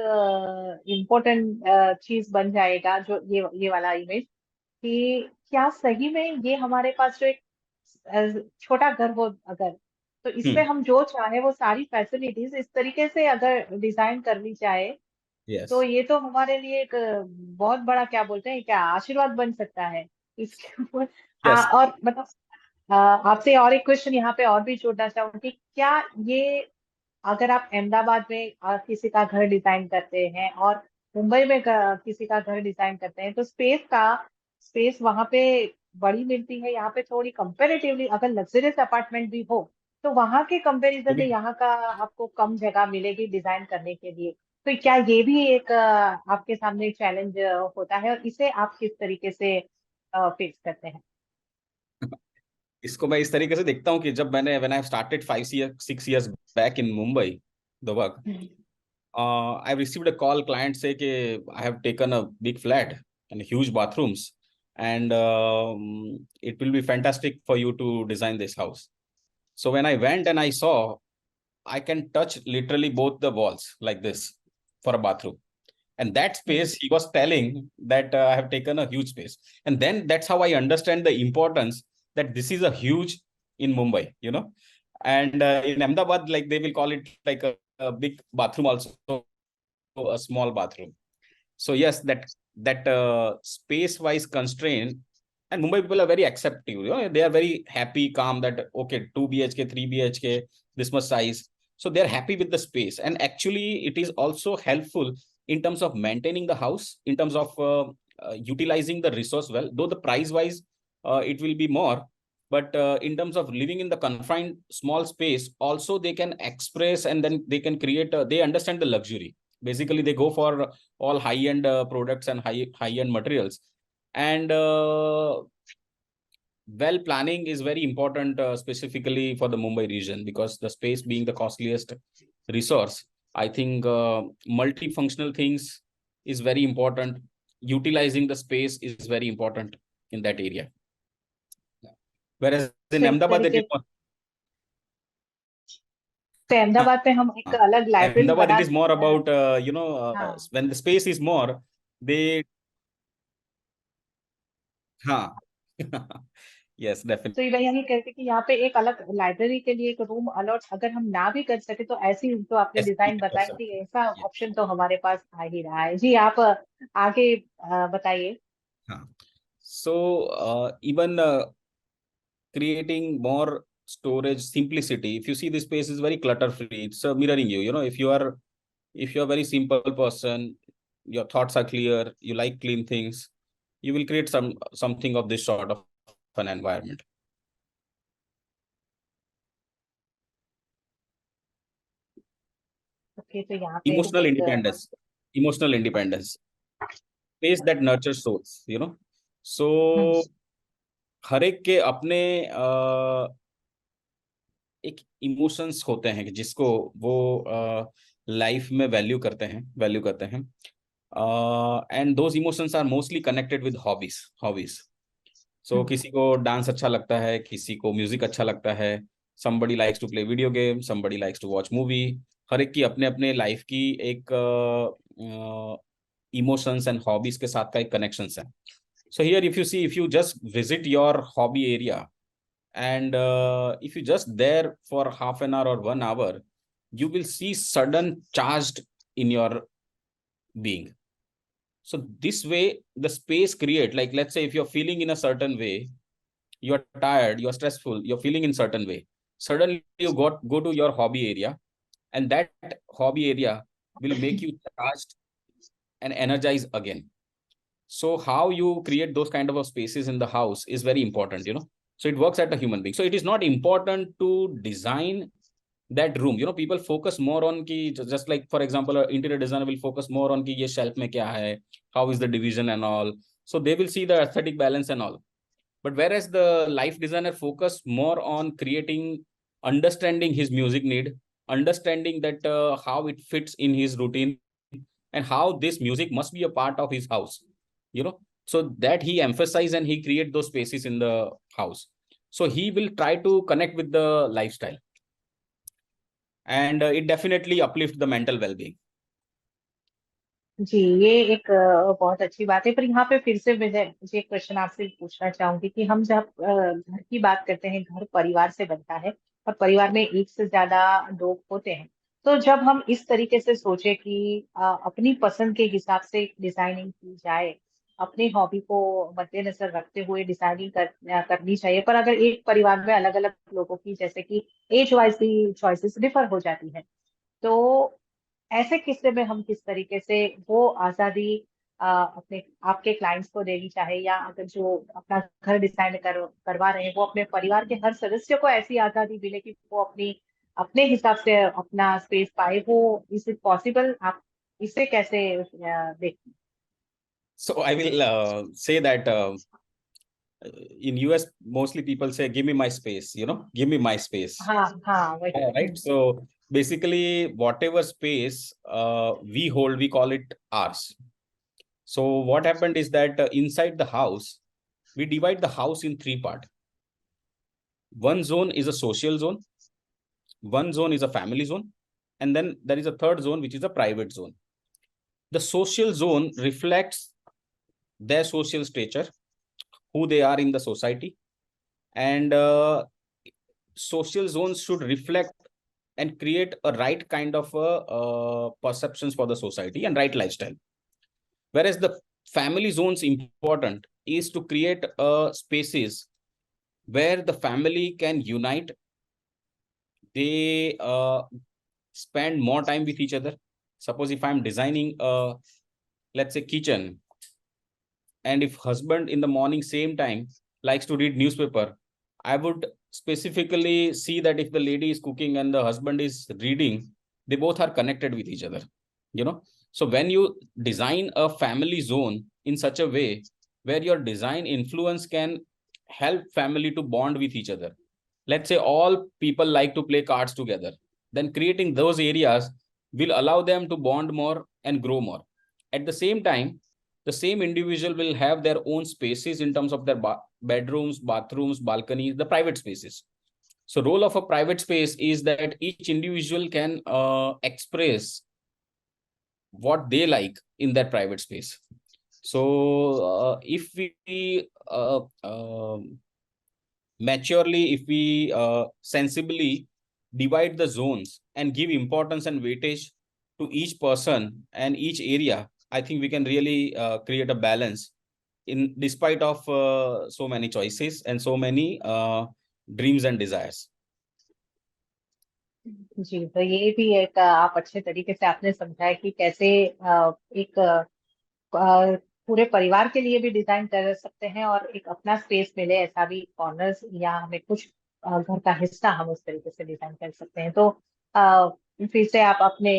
इम्पोर्टेंट चीज बन जाएगा, जो ये वाला इमेज, कि क्या सही में ये हमारे पास जो एक छोटा घर हो अगर, तो इसमें हम जो चाहे वो सारी फैसिलिटीज इस तरीके से अगर डिजाइन कर ली जाए, तो Yes. ये तो हमारे लिए एक बहुत बड़ा, क्या बोलते हैं, क्या आशीर्वाद बन सकता है इसके ऊपर। Yes. और मतलब आपसे और एक क्वेश्चन यहाँ पे और भी जोड़ना चाहूंगी, क्या ये अगर आप अहमदाबाद में किसी का घर डिजाइन करते हैं और मुंबई में किसी का घर डिजाइन करते हैं, तो स्पेस वहां पे बड़ी मिलती है, यहाँ पे थोड़ी कंपेरेटिवली अगर लग्जरियस अपार्टमेंट भी हो, तो वहां के कंपैरिजन में यहाँ का आपको कम जगह मिलेगी डिजाइन करने के लिए। तो क्या ये भी एक आपके सामने चैलेंज होता है, और इसे आप किस तरीके से फेस करते हैं? इसको मैं इस तरीके से देखता हूँ कि जब मैंने when I started 5 6 years back in Mumbai दोबक, I received a call, client say कि I have taken a big flat and huge bathrooms, and it will be fantastic for you to design this house. So when I went and I saw, I can touch literally both the walls like this for a bathroom. And that space, he was telling that I have taken a huge space. And then that's how I understand the importance that this is a huge in Mumbai, you know. And in Ahmedabad, like they will call it like a big bathroom, also a small bathroom. So yes, that space wise constraint, and Mumbai people are very accepting, you know, they are very happy, calm, that okay, 2 BHK, 3 BHK, this much size. So they're happy with the space. And actually it is also helpful in terms of maintaining the house, in terms of utilizing the resource well, though the price wise it will be more, but in terms of living in the confined small space, also they can express, and then they can create they understand the luxury. Basically they go for all high-end products and high-end materials. And well, planning is very important, specifically for the Mumbai region, because the space being the costliest resource, I think multifunctional things is very important. Utilizing the space is very important in that area. Whereas in तो इस Ahmedabad, it तरीके is more, से अहमदाबाद में हम एक अलग library Ahmedabad, it बना is more सकते हैं। about, हाँ, when the space is more, they, हाँ, yes, तो definitely. ये मैं यही कहती कि यहाँ पे एक अलग लाइब्रेरी के लिए एक रूम अलॉट अगर हम ना भी कर सके, तो ऐसी जो आपने Yes, डिजाइन बताई yes, थी, ऐसा yes. ऑप्शन तो हमारे पास आ ही रहा है। जी, आप आगे बताइए। So even creating more storage simplicity. If you see this space is very clutter free, it's mirroring you. You know, if you're a very simple person, your thoughts are clear, you like clean things, you will create something of this sort of an environment. Okay, तो यहाँ पे हम Emotional एक independence. Emotional independence. Space that nurtures souls, you know. So हर एक के अपने एक emotions होते हैं कि जिसको वो लाइफ में वैल्यू करते हैं and those emotions are mostly connected with hobbies so किसी को डांस अच्छा लगता है, किसी को म्यूजिक अच्छा लगता है, somebody likes to play video game, somebody likes to watch movie. हर एक की अपने अपने लाइफ की एक इमोशंस एंड हॉबीज के साथ का एक कनेक्शंस है. So here if you just visit your hobby area, and if you just there for half an hour or 1 hour, you will see sudden charged in your being. So this way the space create, like let's say if you're feeling in a certain way, you're tired, you're stressful, you're feeling in certain way, suddenly you go to your hobby area, and that hobby area will make you charged and energized again. So how you create those kind of spaces in the house is very important, you know. So it works at a human being. So it is not important to design that room. You know, people focus more on ki, just like for example, an interior designer will focus more on ki ye shelf mein kya hai, how is the division and all. So they will see the aesthetic balance and all. But whereas the life designer focus more on creating, understanding his music need, understanding that how it fits in his routine, and how this music must be a part of his house, you know. So that he emphasize and he create those spaces in the house. So he will try to connect with the lifestyle, and it definitely uplift the mental well-being. जी, ये एक बहुत अच्छी बात है। पर यहाँ पे फिर से मुझे एक क्वेश्चन आपसे पूछना चाहूंगी कि हम जब घर की बात करते हैं, घर परिवार से बनता है और परिवार में एक से ज्यादा लोग होते हैं, तो जब हम इस तरीके से सोचे कि अपनी पसंद के हिसाब से डिजाइनिंग की जाए, अपने हॉबी को मद्देनजर रखते हुए डिजाइनिंग करनी चाहिए, पर अगर एक परिवार में अलग अलग लोगों की जैसे कि एज वाइज भी चॉइसेस डिफर हो जाती है, तो ऐसे किस्से में हम किस तरीके से वो आजादी अपने आपके क्लाइंट्स को देनी चाहिए, या अगर जो अपना घर डिजाइन करवा रहे हैं वो अपने परिवार के हर सदस्य को ऐसी आजादी मिले कि वो अपने हिसाब से अपना स्पेस पाए, वो इज इट पॉसिबल? आप इसे कैसे देखते So I will say that in US, mostly people say, "Give me my space." Give me my space. हैं? हाँ हाँ, वही। Right. So basically, whatever space we hold, we call it ours. So what happened is that inside the house, we divide the house in three parts. One zone is a social zone, one zone is a family zone, and then there is a third zone, which is a private zone. The social zone reflects their social stature, who they are in the society, and social zones should reflect and create a right kind of perceptions for the society and right lifestyle. Whereas the family zones important is to create spaces where the family can unite. They spend more time with each other. Suppose if I'm designing let's say kitchen, and if husband in the morning same time likes to read newspaper, I would specifically see that if the lady is cooking and the husband is reading, they both are connected with each other. So when you design a family zone in such a way where your design influence can help family to bond with each other, let's say all people like to play cards together, then creating those areas will allow them to bond more and grow more. At the same time, the same individual will have their own spaces in terms of their bedrooms, bathrooms, balconies, the private spaces. So role of a private space is that each individual can express what they like in that private space. So if we maturely, if we sensibly divide the zones and give importance and weightage to each person and each area, I think we can really create a balance in despite of so many choices and so many dreams and desires. जी, तो ये भी एक आप अच्छे तरीके से आपने समझाया कि कैसे एक पूरे परिवार के लिए भी डिजाइन कर सकते हैं और एक अपना स्पेस मिले, ऐसा भी कॉर्नर्स या हमें कुछ घर का हिस्सा हम उस तरीके से डिजाइन कर सकते हैं। तो फिर से आप अपने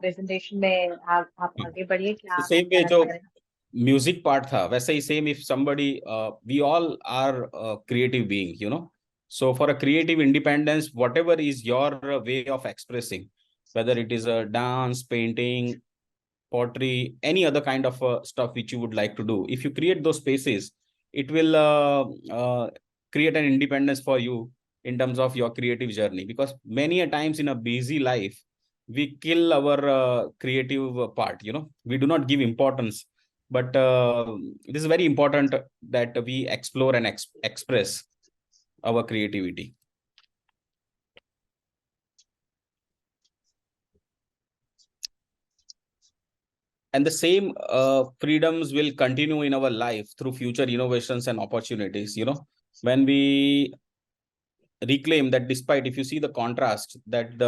प्रेजेंटेशन में आप आगे बढ़िए, क्या आप सेम वे बताना जो चाह रहे हैं? म्यूजिक पार्ट था, वैसे ही same if somebody, we all are creative being, so for a creative independence, whatever is your way of expressing, whether it is a dance, painting, pottery, any other kind of stuff which you would like to do, if you create those spaces, it will create an independence for you in terms of your creative journey. Because many a times in a busy life, we kill our creative part. We do not give importance, but this is very important that we explore and express our creativity. And the same freedoms will continue in our life through future innovations and opportunities. When we reclaim that, despite, if you see the contrast, that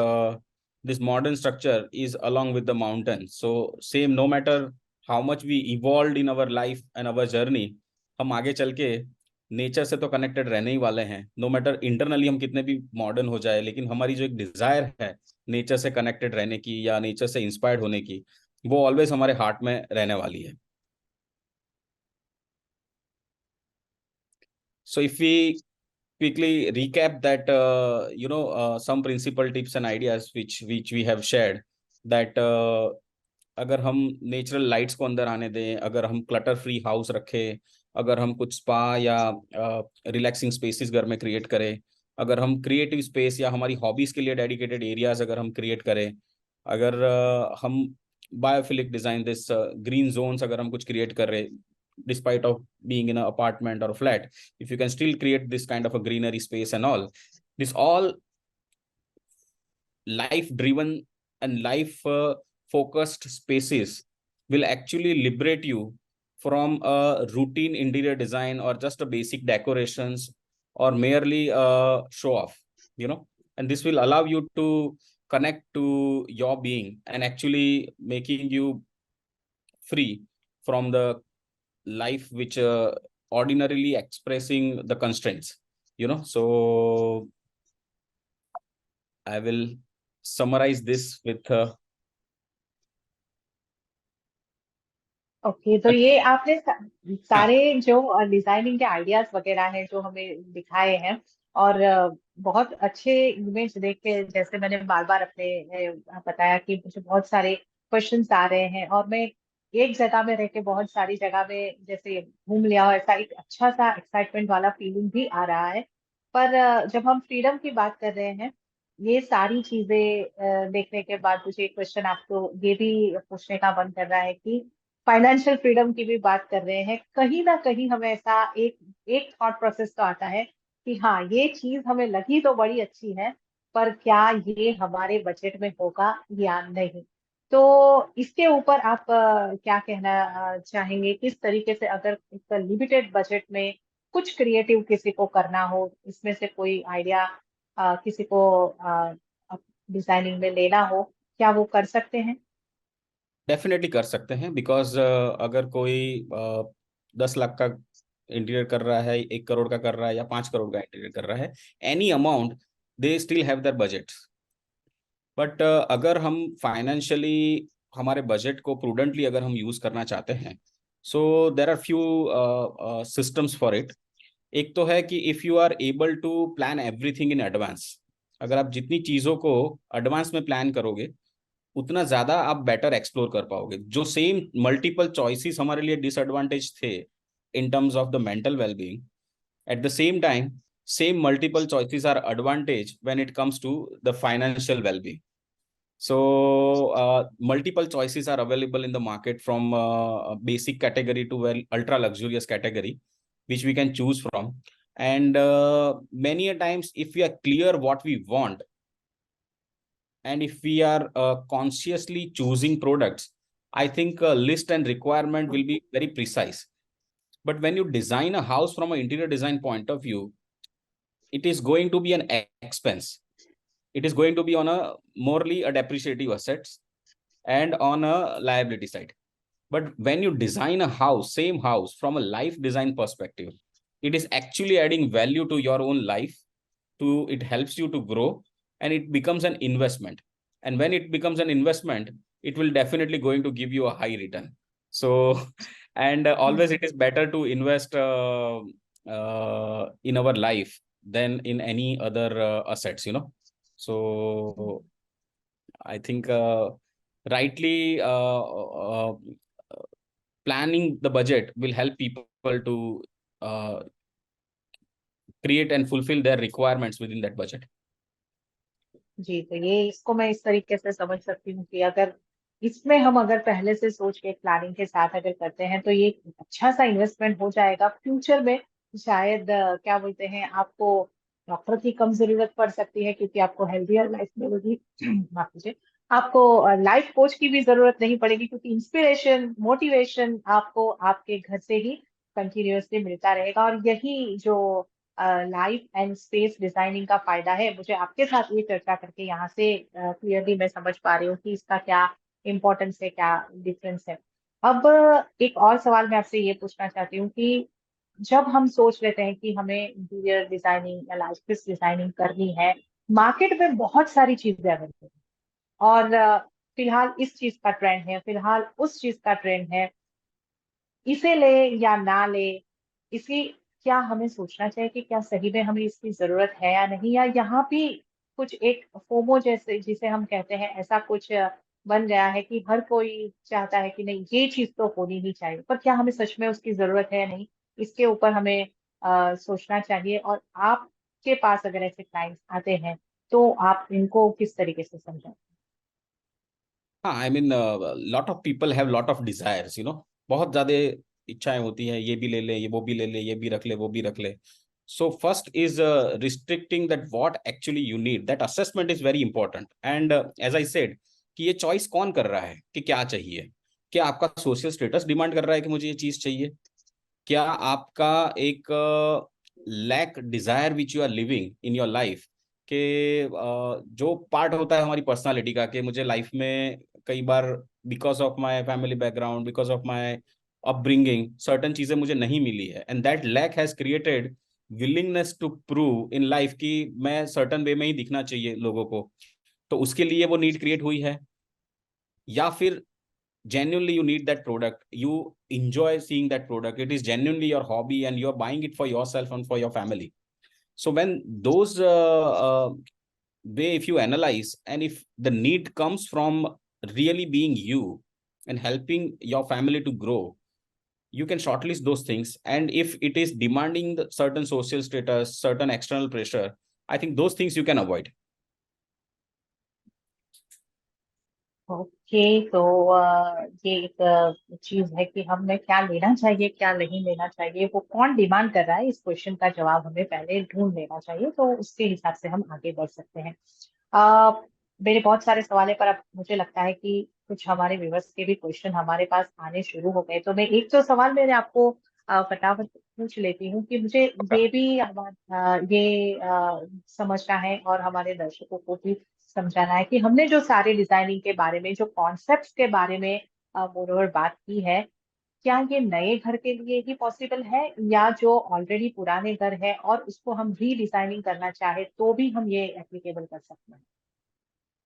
this modern structure is along with the mountain. So same, no matter how much we evolved in our life and our journey, हम आगे चल के nature से तो connected रहने ही वाले हैं. No matter internally हम कितने भी मॉडर्न हो जाए, लेकिन हमारी जो एक डिजायर है नेचर से कनेक्टेड रहने की या नेचर से इंस्पायर्ड होने की, वो ऑलवेज हमारे हार्ट में रहने वाली है. So if we quickly recap that, some principal tips and ideas which we have shared, that अगर हम नेचुरल लाइट्स को अंदर आने दें, अगर हम क्लटर फ्री हाउस रखें, अगर हम कुछ स्पा या रिलैक्सिंग स्पेसेस घर में क्रिएट करें, अगर हम क्रिएटिव स्पेस या हमारी हॉबीज के लिए डेडिकेटेड एरियाज अगर हम क्रिएट करें, अगर हम biophilic design this green zones अगर हम कुछ क्रिएट कर रहे, despite of being in an apartment or a flat, if you can still create this kind of a greenery space and all, this all life driven and life focused spaces will actually liberate you from a routine interior design or just a basic decorations or merely a show off, you know. And this will allow you to connect to your being and actually making you free from the life which ordinarily expressing the constraints, you know. So I will summarize this with okay, तो ये आपने सारे जो designing के ideas वगैरह हैं जो हमें दिखाए हैं, और बहुत अच्छे इमेज देख के, जैसे मैंने बार बार अपने बताया कि मुझे बहुत सारे क्वेश्चंस आ रहे हैं, और मैं एक जगह में रह के बहुत सारी जगह में जैसे घूम लिया हो, ऐसा एक अच्छा सा एक्साइटमेंट वाला फीलिंग भी आ रहा है। पर जब हम फ्रीडम की बात कर रहे हैं, ये सारी चीजें देखने के बाद मुझे एक क्वेश्चन आपको ये भी पूछने का मन कर रहा है कि फाइनेंशियल फ्रीडम की भी बात कर रहे हैं, कहीं ना कहीं हमें ऐसा एक एक थॉट प्रोसेस तो आता है कि हाँ, ये चीज हमें लगी तो बड़ी अच्छी है, पर क्या ये हमारे बजट में होगा या नहीं। तो इसके ऊपर आप क्या कहना चाहेंगे, किस तरीके से अगर एक लिमिटेड बजट में कुछ क्रिएटिव किसी को करना हो, इसमें से कोई आइडिया किसी को डिजाइनिंग में लेना हो, क्या वो कर सकते हैं? डेफिनेटली कर सकते हैं, बिकॉज अगर कोई 10 लाख का इंटीरियर कर रहा है, 1 करोड़ का कर रहा है या 5 करोड़ का इंटीरियर कर रहा है, any amount, they still have their budget. But अगर हम फाइनेंशियली हमारे बजट को प्रूडेंटली अगर हम यूज करना चाहते हैं, so there are few systems for it. एक तो है कि if you are able to plan everything in advance, अगर आप जितनी चीजों को एडवांस में प्लान करोगे, उतना ज्यादा आप बेटर एक्सप्लोर कर पाओगे। जो सेम मल्टीपल चॉइसेस हमारे लिए डिसएडवांटेज थे इन terms of the mental wellbeing, at the same time same multiple choices are advantage when it comes to the financial well-being. So multiple choices are available in the market, from basic category to well ultra luxurious category, which we can choose from. And many a times, if we are clear what we want, and if we are consciously choosing products, I think list and requirement will be very precise. But when you design a house from an interior design point of view, it is going to be an expense. It is going to be on a morely a depreciative assets and on a liability side. But when you design a house, same house, from a life design perspective, it is actually adding value to your own life. To it helps you to grow, and it becomes an investment. And when it becomes an investment, it will definitely going to give you a high return. So, and always it is better to invest in our life than in any other assets, you know. So I think rightly planning the budget will help people to create and fulfill their requirements within that budget. जी, तो ये इसको मैं इस तरीके से समझ सकती हूँ कि अगर इसमें हम अगर पहले से सोच के प्लानिंग के साथ अगर करते हैं, तो ये एक अच्छा सा इन्वेस्टमेंट हो जाएगा फ्यूचर में। शायद क्या बोलते हैं, आपको डॉक्टर की कम जरूरत पड़ सकती है क्योंकि आपको हेल्थियर लाइफ मिलेगी। माफ कीजिए, आपको लाइफ कोच की भी जरूरत नहीं पड़ेगी क्योंकि इंस्पिरेशन, मोटिवेशन आपको आपके घर से ही कंटिन्यूअसली मिलता रहेगा। और यही जो लाइफ एंड स्पेस डिजाइनिंग का फायदा है, मुझे आपके साथ ये चर्चा करके यहाँ से क्लियरली मैं समझ पा रही हूँ कि इसका क्या इम्पोर्टेंस है, क्या डिफरेंस है। अब एक और सवाल मैं आपसे ये पूछना चाहती हूँ कि जब हम सोच लेते हैं कि हमें इंटीरियर डिजाइनिंग या लाइफ स्पेस डिजाइनिंग करनी है, मार्केट में बहुत सारी चीजें अवेलेबल है, और फिलहाल इस चीज का ट्रेंड है, फिलहाल उस चीज का ट्रेंड है, इसे ले या ना ले, इसकी क्या हमें सोचना चाहिए कि क्या सही में हमें इसकी जरूरत है या नहीं, या यहाँ भी कुछ एक फोमो जैसे जिसे हम कहते हैं, ऐसा कुछ बन गया है कि हर कोई चाहता है कि नहीं, ये चीज तो होनी ही चाहिए, पर क्या हमें सच में उसकी जरूरत है या नहीं। इसके ऊपर हमें सोचना चाहिए। और आपके पास अगर ऐसे क्लाइंट्स आते हैं तो आप इनको किस तरीके से समझाएं? हाँ, I mean lot of people have lot of desires, बहुत ज्यादा इच्छाएं होती हैं, ये भी ले ले, ये वो भी ले ले, ये भी रख ले, वो भी रख ले। So first is restricting that what actually you need, that assessment is very important. And as I said कि ये चॉइस कौन कर रहा है कि क्या चाहिए। क्या आपका सोशल स्टेटस डिमांड कर रहा है कि मुझे ये चीज चाहिए? क्या आपका एक lack desire which you are living in your life के जो पार्ट होता है हमारी पर्सनालिटी का, कि मुझे लाइफ में कई बार because of my family background, because of my upbringing, certain चीजें मुझे नहीं मिली है, and that lack has created willingness to prove in life कि मैं सर्टन वे में ही दिखना चाहिए लोगों को, तो उसके लिए वो नीड क्रिएट हुई है। या फिर genuinely you need that product, you enjoy seeing that product, it is genuinely your hobby and you're buying it for yourself and for your family. So when those way, if you analyze, and if the need comes from really being you and helping your family to grow, you can shortlist those things. And if it is demanding the certain social status, certain external pressure, I think those things you can avoid. Okay, तो ये एक चीज है कि हमें क्या लेना चाहिए क्या नहीं लेना चाहिए, वो कौन डिमांड कर रहा है, इस क्वेश्चन का जवाब हमें पहले ढूंढ लेना चाहिए, तो उसके हिसाब से हम आगे बढ़ सकते हैं। आ, मेरे बहुत सारे सवाल है, पर अब मुझे लगता है कि कुछ हमारे व्यूअर्स के भी क्वेश्चन हमारे पास आने शुरू हो गए, तो मैं एक दो सवाल मैंने आपको फटाफट पूछ लेती हूँ कि मुझे ये भी समझना है और हमारे दर्शकों को भी समझाना है कि हमने जो सारे डिजाइनिंग के बारे में, जो कॉन्सेप्ट्स के बारे में मोरओवर बात की है, क्या ये नए घर के लिए ही पॉसिबल है, या जो ऑलरेडी पुराने घर है और उसको हम रीडिजाइनिंग करना चाहे तो भी हम ये एप्लीकेबल कर सकते हैं?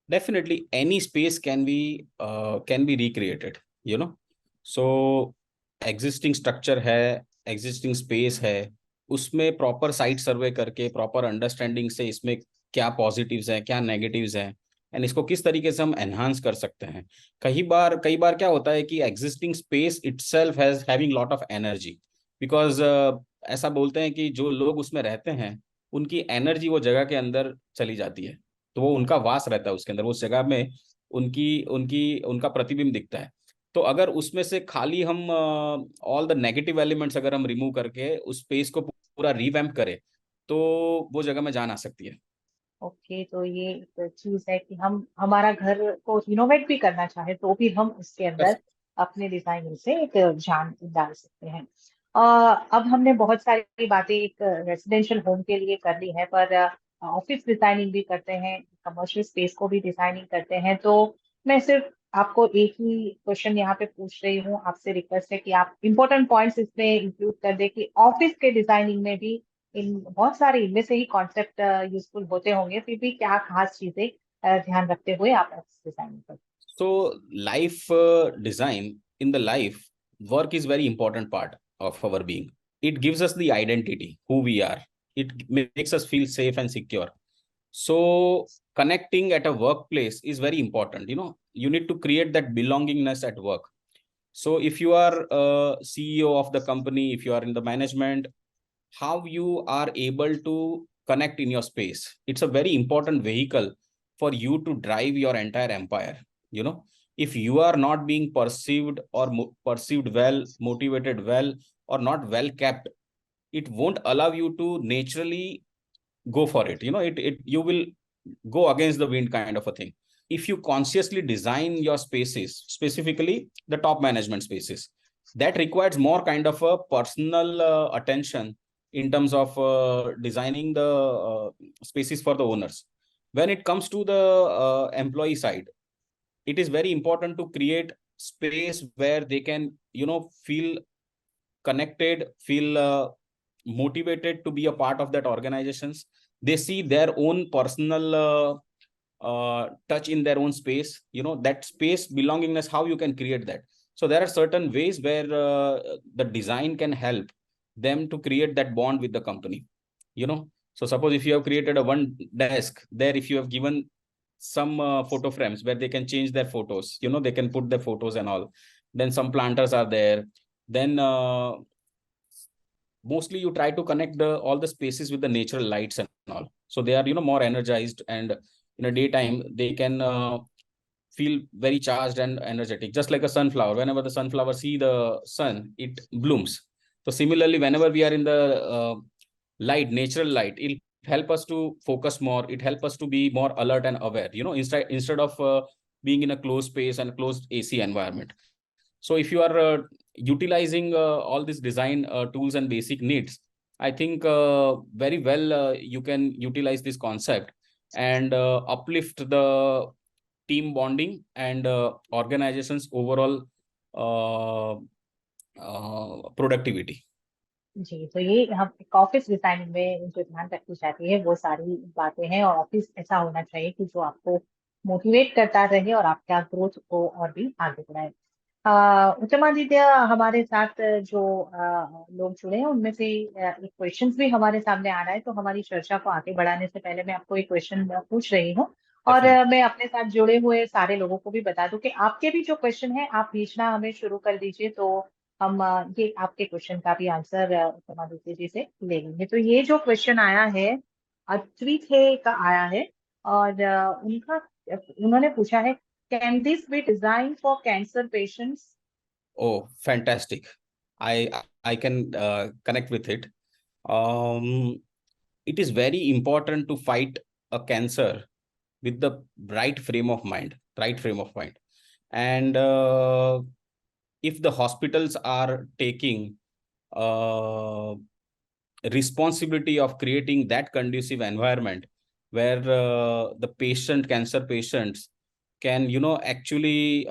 Definitely any space can be recreated, so existing structure है, existing space है, उसमें प्रॉपर साइट सर्वे करके प्रॉपर अंडरस्टैंडिंग से इसमें क्या पॉजिटिव्स हैं, क्या नेगेटिव्स हैं, एंड इसको किस तरीके से हम एनहांस कर सकते हैं। कई बार क्या होता है कि existing space itself has having lot of energy, because ऐसा बोलते हैं कि जो लोग उसमें रहते हैं उनकी एनर्जी वो जगह के अंदर चली जाती है, तो वो उनका वास रहता है उसके अंदर, उस जगह में उनकी उनकी उनका प्रतिबिंब दिखता है। तो अगर उसमें से खाली हम ऑल द नेगेटिव एलिमेंट्स अगर हम रिमूव करके उस स्पेस को पूरा रिवैम्प करें, तो वो जगह में जान आ सकती है। ओके, तो ये एक चीज है कि हम हमारा घर को रिनोवेट भी करना चाहे तो भी हम उसके अंदर अपने डिजाइन से एक जान डाल सकते हैं। अब हमने बहुत सारी बातें एक रेजिडेंशियल होम के लिए कर ली है, पर ऑफिस डिजाइनिंग भी करते हैं, कमर्शियल स्पेस को भी डिजाइनिंग करते हैं, तो मैं सिर्फ आपको एक ही क्वेश्चन यहाँ पे पूछ रही हूँ, आपसे रिक्वेस्ट है कि आप इंपॉर्टेंट पॉइंट्स इसमें इंक्लूड कर दे कि ऑफिस के डिजाइनिंग में भी इन बहुत सारे इनमें से ही कॉन्सेप्ट यूजफुल होते होंगे, फिर भी क्या खास चीजें ध्यान रखते हुए आप डिजाइन करते So life design in the life work is very important part of our being. It gives us the identity, who we are. It makes us feel safe and secure. So connecting at a workplace is very important. You need to create that belongingness at work. So if you are a CEO of the company, if you are in the management, how you are able to connect in your space, it's a very important vehicle for you to drive your entire empire. If you are not being perceived or perceived well, motivated well, or not well kept, it won't allow you to naturally go for it. You will go against the wind kind of a thing. If you consciously design your spaces, specifically the top management spaces, that requires more kind of a personal attention in terms of designing the spaces for the owners. When it comes to the employee side, it is very important to create space where they can feel connected, feel motivated to be a part of that organizations. They see their own personal touch in their own space, that space belongingness, how you can create that. So there are certain ways where the design can help them to create that bond with the company. So suppose if you have created a one desk there, if you have given some photo frames where they can change their photos, they can put their photos and all, then some planters are there, then mostly you try to connect all the spaces with the natural lights and all. So they are, more energized, and in a daytime they can feel very charged and energetic, just like a sunflower. Whenever the sunflower see the sun, it blooms. So similarly, whenever we are in the light, natural light, it'll help us to focus more. It help us to be more alert and aware, instead of being in a closed space and closed AC environment. So if you are utilizing all these design tools and basic needs, I think very well you can utilize this concept and uplift the team bonding and organization's overall productivity. जी, तो ये हम एक office designing में जो ध्यान रखी जाती है वो सारी बातें हैं, और ऑफिस ऐसा होना चाहिए कि जो आपको मोटिवेट करता रहे और आपका ग्रोथ को और भी आगे बढ़ाए। उत्तमादित्य, हमारे साथ जो लोग जुड़े हैं उनमें से एक क्वेश्चन भी हमारे सामने आ रहा है, तो हमारी चर्चा को आगे बढ़ाने से पहले मैं आपको एक क्वेश्चन पूछ रही हूँ, और Definitely. मैं अपने साथ जुड़े हुए सारे लोगों को भी बता दूं कि आपके भी जो क्वेश्चन है आप भेजना हमें शुरू कर दीजिए, तो हम ये आपके क्वेश्चन का भी आंसर उत्तमादित्य जी से ले लेंगे। तो ये जो क्वेश्चन आया है अद्वित है का आया है, और उन्होंने पूछा है, can this be designed for cancer patients? Oh, fantastic. I can connect with it. It is very important to fight a cancer with the right frame of mind, And if the hospitals are taking responsibility of creating that conducive environment where the cancer patients can, actually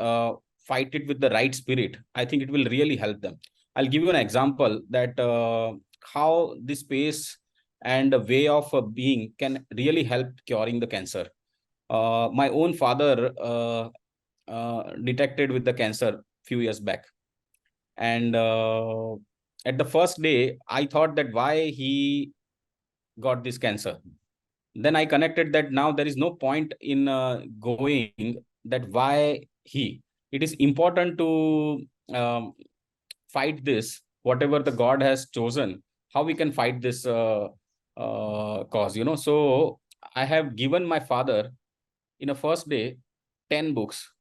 fight it with the right spirit, I think it will really help them. I'll give you an example that how this space and the way of being can really help curing the cancer. My own father detected with the cancer few years back, and at the first day I thought that why he got this cancer. Then I connected that now there is no point in going that why he. It is important to fight this, whatever the God has chosen, how we can fight this cause, So I have given my father in a first day 10 books,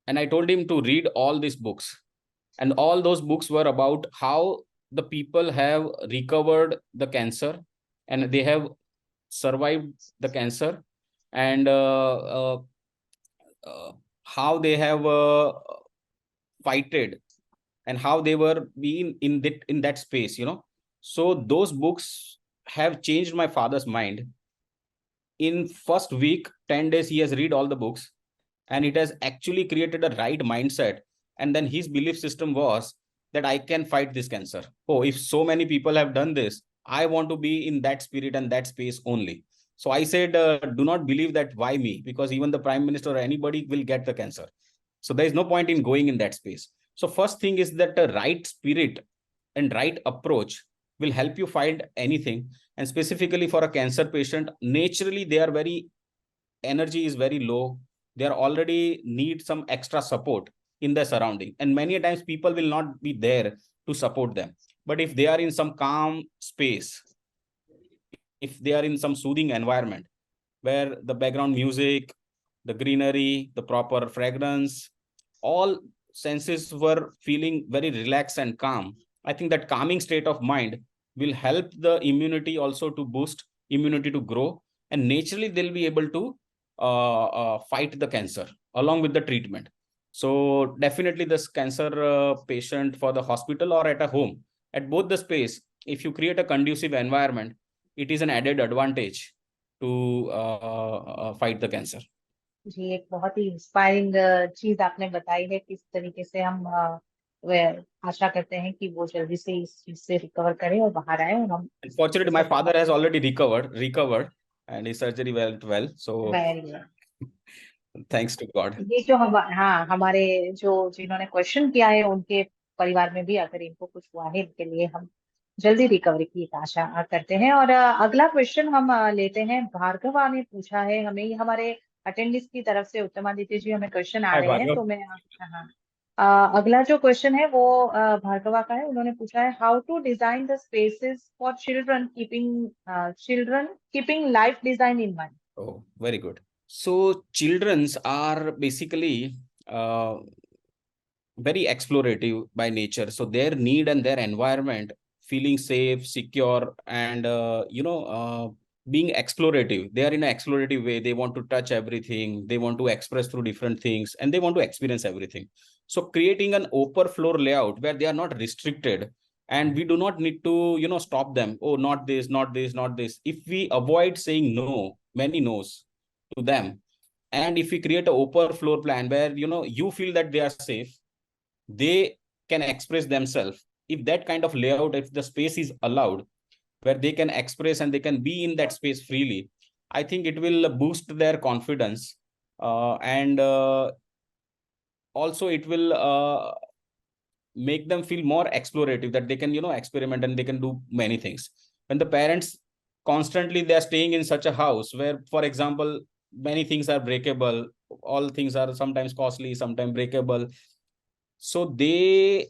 and I told him to read all these books. And all those books were about how the people have recovered the cancer and they have survived the cancer, and how they have fighted and how they were being in that space, So those books have changed my father's mind. In first week, 10 days, he has read all the books, and it has actually created a right mindset. And then his belief system was that I can fight this cancer. Oh, if so many people have done this, I want to be in that spirit and that space only. So I said, do not believe that why me, because even the prime minister or anybody will get the cancer. So there is no point in going in that space. So first thing is that the right spirit and right approach will help you find anything. And specifically for a cancer patient, naturally they are energy is very low. They are already need some extra support in their surrounding, and many times people will not be there to support them. But if they are in some calm space, if they are in some soothing environment where the background music, the greenery, the proper fragrance, all senses were feeling very relaxed and calm, I think that calming state of mind will help the immunity also to boost, immunity to grow, and naturally they'll be able to fight the cancer along with the treatment. So definitely this cancer patient for the hospital or at a home, at both the space, if you create a conducive environment, it is an added advantage to fight the cancer. जी, एक बहुत ही inspiring चीज आपने बताई है, किस तरीके से हम आशा करते हैं कि वो जल्दी से इस चीज से रिकवर करें और बाहर आए, और हम Fortunately, my father has already recovered, and his surgery went well. So thanks to God. ये जो हमारे जिन्होंने क्वेश्चन किया है उनके परिवार में भी अगर इनको कुछ हुआ है, इनके लिए हम जल्दी रिकवरी की आशा करते हैं। और अगला क्वेश्चन हम लेते हैं। भार्गवा ने पूछा है हमें, ये हमारे अटेंडेंस की तरफ से उत्तमादित्य जी हमें क्वेश्चन आ Hi, रहे हैं, Bhargav. तो मैं हाँ अगला जो क्वेश्चन है वो भार्गवा का है। उन्होंने पूछा है, how to design the spaces for children keeping life design in mind. Oh, very good. So childrens are basically very explorative by nature. So their need and their environment, feeling safe, secure, and being explorative. They are in an explorative way. They want to touch everything. They want to express through different things, and they want to experience everything. So creating an open floor layout where they are not restricted, and we do not need to stop them. Oh, not this, not this, not this. If we avoid saying no, many no's to them, and if we create an open floor plan where you feel that they are safe, they can express themselves. If that kind of layout, if the space is allowed where they can express and they can be in that space freely, I think it will boost their confidence, and also it will make them feel more explorative, that they can experiment and they can do many things. When the parents constantly they are staying in such a house where, for example, many things are breakable, all things are sometimes costly, sometimes breakable, so they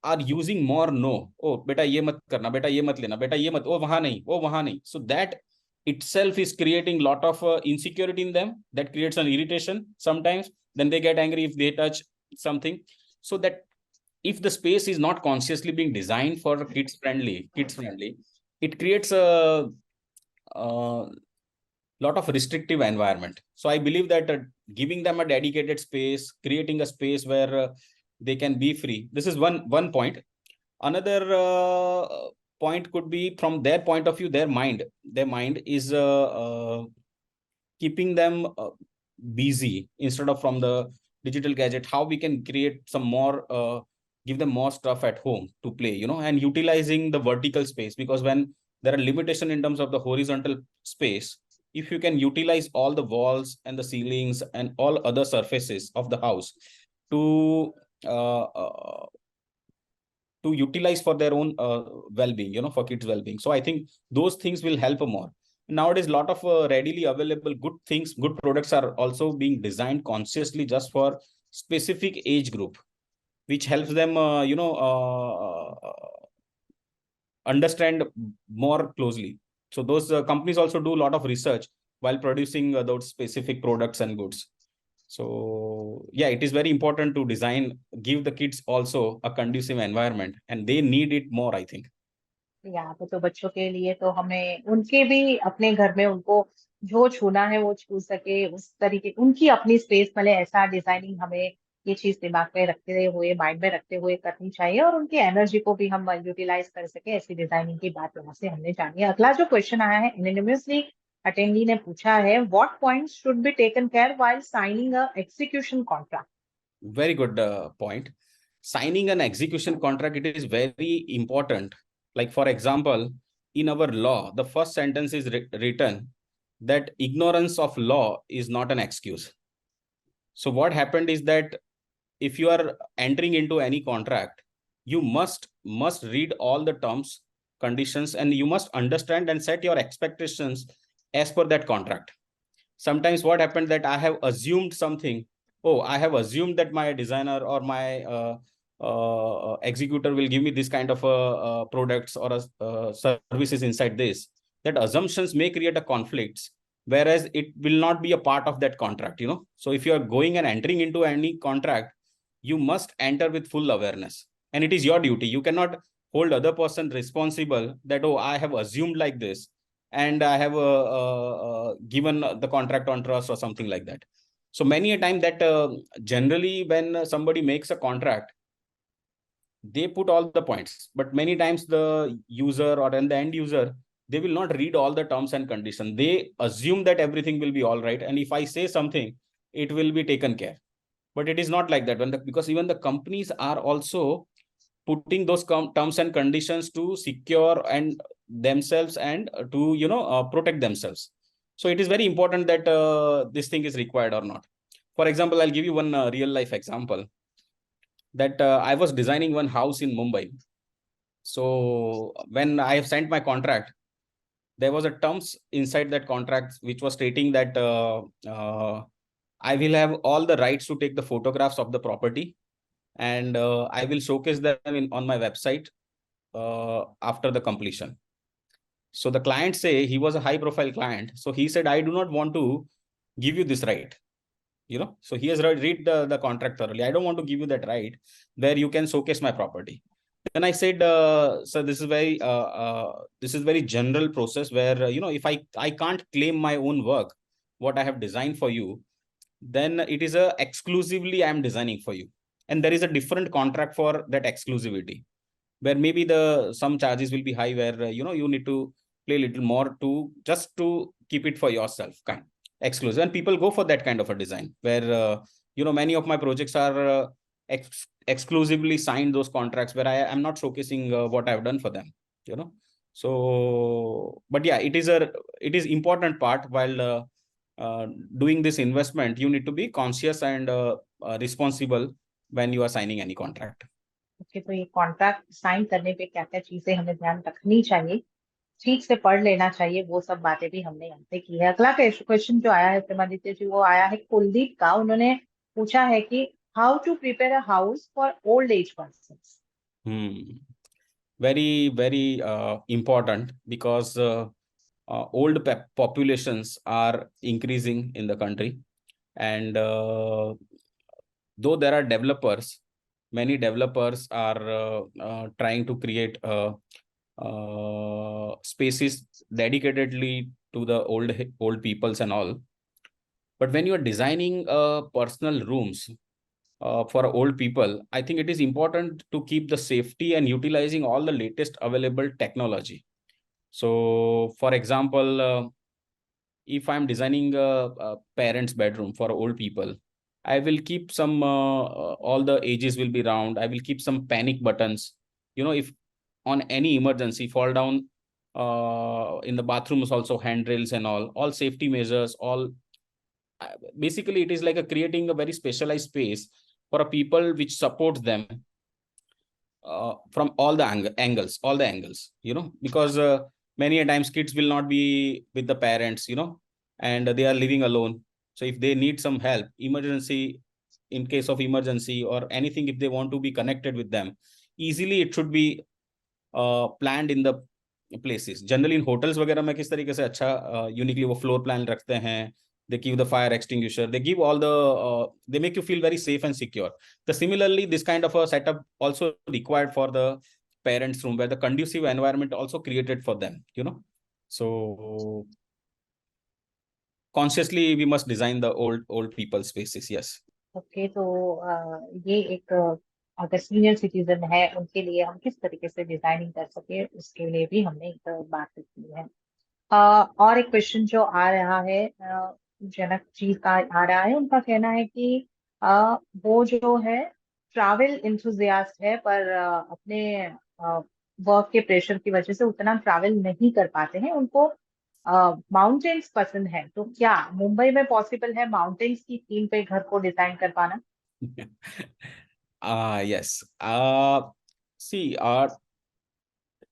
are using more no. Oh beta ye mat karna, beta ye mat lena, beta ye mat, oh wahan nahi, oh wahan nahi. So that itself is creating lot of insecurity in them, that creates an irritation sometimes. Then they get angry if they touch something. So that if the space is not consciously being designed for kids friendly, it creates a lot of restrictive environment. So I believe that giving them a dedicated space, creating a space where they can be free, this is one point. Another point could be from their point of view, their mind is keeping them busy instead of from the digital gadget. How we can create some more give them more stuff at home to play, and utilizing the vertical space, because when there are limitation in terms of the horizontal space, if you can utilize all the walls and the ceilings and all other surfaces of the house to uh, uh, to utilize for their own well-being, for kids well-being. So I think those things will help more. Nowadays a lot of readily available good things, good products are also being designed consciously just for specific age group, which helps them understand more closely. So those companies also do a lot of research while producing those specific products and goods. So yeah, it is very important to design, give the kids also a conducive environment, and they need it more, I think. यहाँ पे तो बच्चों के लिए तो हमें उनके भी अपने घर में उनको जो छूना है वो छू सके, उस तरीके उनकी अपनी स्पेस मिले, ऐसा डिजाइनिंग हमें ये चीज दिमाग में रखते हुए, माइंड में रखते हुए करनी चाहिए, और उनकी एनर्जी को भी हम यूटिलाइज कर सके, ऐसी डिजाइनिंग की बात यहाँ से हमने जानी है। अगला जो क्वेश्चन आया है, एनोनिमसली अटेंडी ने पूछा है, what points should be taken care while signing a execution contract. Very good point. Signing an execution contract, it is very important. Like for example, in our law, the first sentence is written that ignorance of law is not an excuse. So what happened is that if you are entering into any contract, you must read all the terms, conditions, and you must understand and set your expectations as per that contract. Sometimes what happened that I have assumed something. Oh, I have assumed that my designer or my executor will give me this kind of products or services inside this. That assumptions may create a conflicts, whereas it will not be a part of that contract. So if you are going and entering into any contract, you must enter with full awareness, and it is your duty. You cannot hold other person responsible that, oh, I have assumed like this and I have given the contract on trust or something like that. So many a time that generally when somebody makes a contract, they put all the points, but many times the user or the end user, they will not read all the terms and conditions. They assume that everything will be all right, and if I say something, it will be taken care. But it is not like that, because even the companies are also putting those terms and conditions to secure and themselves and to protect themselves. So it is very important that this thing is required or not. For example, I'll give you one real life example, that I was designing one house in Mumbai. So when I have sent my contract, there was a terms inside that contract which was stating that I will have all the rights to take the photographs of the property, and I will showcase them on my website after the completion. So the client say, he was a high profile client, so he said, I do not want to give you this right. So he has read the contract thoroughly. I don't want to give you that right where you can showcase my property. Then I said, so this is very general process where if I can't claim my own work, what I have designed for you, then it is a exclusively I am designing for you, and there is a different contract for that exclusivity, where maybe some charges will be high, where you need to pay a little more to just to keep it for yourself, kind exclusive, and people go for that kind of a design where many of my projects are exclusively signed those contracts where I am not showcasing what I've done for them. So but yeah, it is important part while doing this investment. You need to be conscious and responsible when you are signing any contract. Okay, तो ये contract sign करने पे क्या क्या चीजें हमें ध्यान रखनी चाहिए, ठीक से पढ़ लेना चाहिए, वो सब बातें भी हमने यहाँ पे की है। अगला क्वेश्चन जो आया है उत्तमादित्य जी, वो आया है कुलदीप का। उन्होंने पूछा है कि how to prepare a house for old age person. Very important, because old populations are increasing in the country, and though there are developers, many developers are trying to create spaces dedicatedly to the old peoples and all. But when you are designing personal rooms for old people, I think it is important to keep the safety and utilizing all the latest available technology. So, for example, if I'm designing a parent's bedroom for old people, I will keep some, all the ages will be round. I will keep some panic buttons. If on any emergency, fall down in the bathrooms, also handrails and all safety measures, basically it is like creating a very specialized space for a people which supports them from all the angles, because many a times kids will not be with the parents, and they are living alone. So if they need some help, in case of emergency or anything, if they want to be connected with them easily, it should be planned in the places. Generally in hotels वगैरह में किस तरीके से अच्छा uniquely वो floor plan रखते हैं. They give the fire extinguisher, they give all the they make you feel very safe and secure. Similarly, this kind of a setup also required for the parents' room, where the conducive environment also created for them, so consciously we must design the old people spaces. Yes. Okay, तो ये एक अगर senior citizen है उनके लिए हम किस तरीके से डिजाइनिंग कर सके, उसके लिए भी हमने एक बात की है। और एक क्वेश्चन जो आ रहा है जनक जी का आ रहा है, उनका कहना है कि वो जो है ट्रैवल इंथुजियास्ट है, पर अपने वर्क के प्रेशर की वजह से उतना ट्रैवल नहीं कर पाते हैं। उनको माउंटेन्स पसंद है, तो क्या मुंबई में पॉसिबल है माउंटेन्स की थीम पे घर को डिजाइन कर पाना? Yes. See,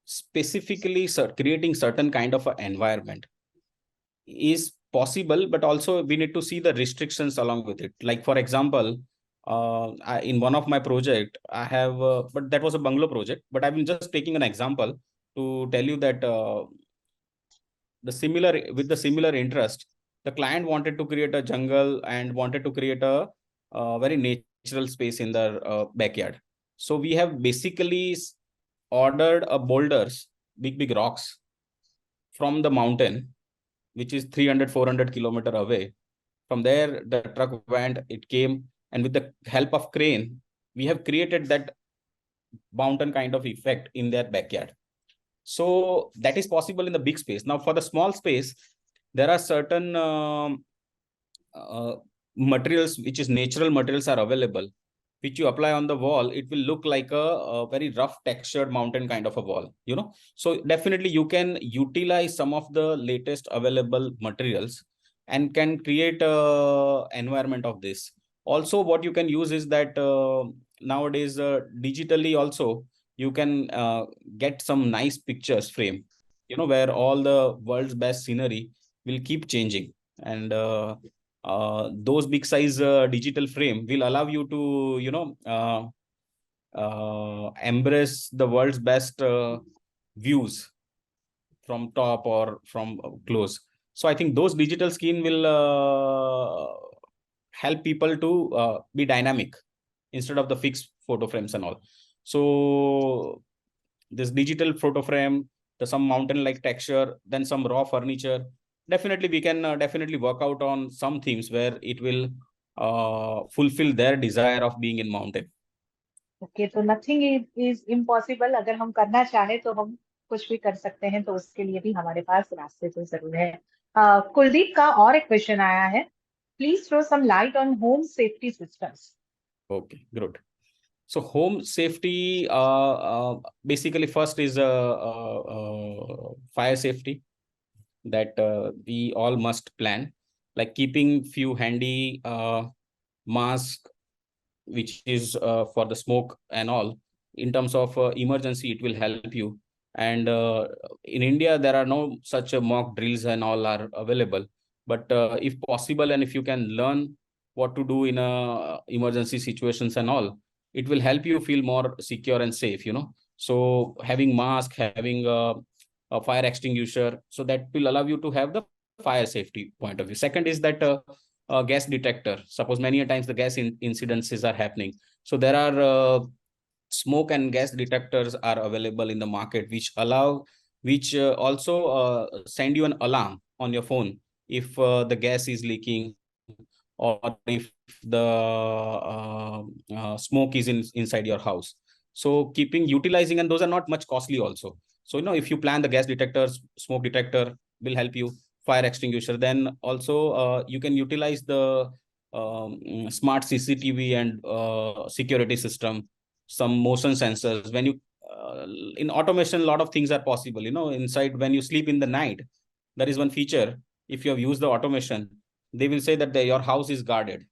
specifically creating certain kind of an environment is possible, but also we need to see the restrictions along with it. Like, for example, in one of my project, I have, but that was a bungalow project, but I've been just taking an example to tell you that with the similar interest, the client wanted to create a jungle and wanted to create a very natural space in their backyard. So we have basically ordered boulders, big rocks from the mountain, which is 300-400 kilometer away. From there, the truck went, it came, and with the help of crane, we have created that mountain kind of effect in their backyard. So that is possible in the big space. Now, for the small space, there are certain materials, which is natural materials, are available, which you apply on the wall. It will look like a very rough textured mountain kind of a wall, So definitely you can utilize some of the latest available materials and can create a environment of this. Also, what you can use is that nowadays digitally also you can get some nice pictures frame, where all the world's best scenery will keep changing, and those big size digital frame will allow you to embrace the world's best views from top or from close. So I think those digital skin will help people to be dynamic instead of the fixed photo frames and all. So this digital photo frame, the some mountain like texture, then some raw furniture, definitely we can definitely work out on some themes where it will fulfill their desire of being in mountain. Okay, तो nothing is impossible. अगर हम करना चाहे तो हम कुछ भी कर सकते हैं, तो उसके लिए भी हमारे पास रास्ते तो जरूर है। कुलदीप का और एक क्वेश्चन आया है, please throw some light on home safety systems. Okay, good. So home safety, basically first is fire safety that we all must plan, like keeping few handy mask, which is for the smoke and all. In terms of emergency, it will help you. And in India, there are no such mock drills and all are available. But if possible, and if you can learn what to do in emergency situations and all, it will help you feel more secure and safe, you know. So having mask, having a fire extinguisher, so that will allow you to have the fire safety point of view. Second is that gas detector. Suppose many a times the gas incidences are happening. So there are smoke and gas detectors are available in the market, which also send you an alarm on your phone if the gas is leaking, or if the smoke is inside your house. So utilizing, and those are not much costly also. So, you know, if you plan the gas detectors, smoke detector will help you, fire extinguisher, then also you can utilize the smart CCTV and security system, some motion sensors. When you in automation, a lot of things are possible, you know, inside. When you sleep in the night, there is one feature. If you have used the automation, they will say that your house is guarded.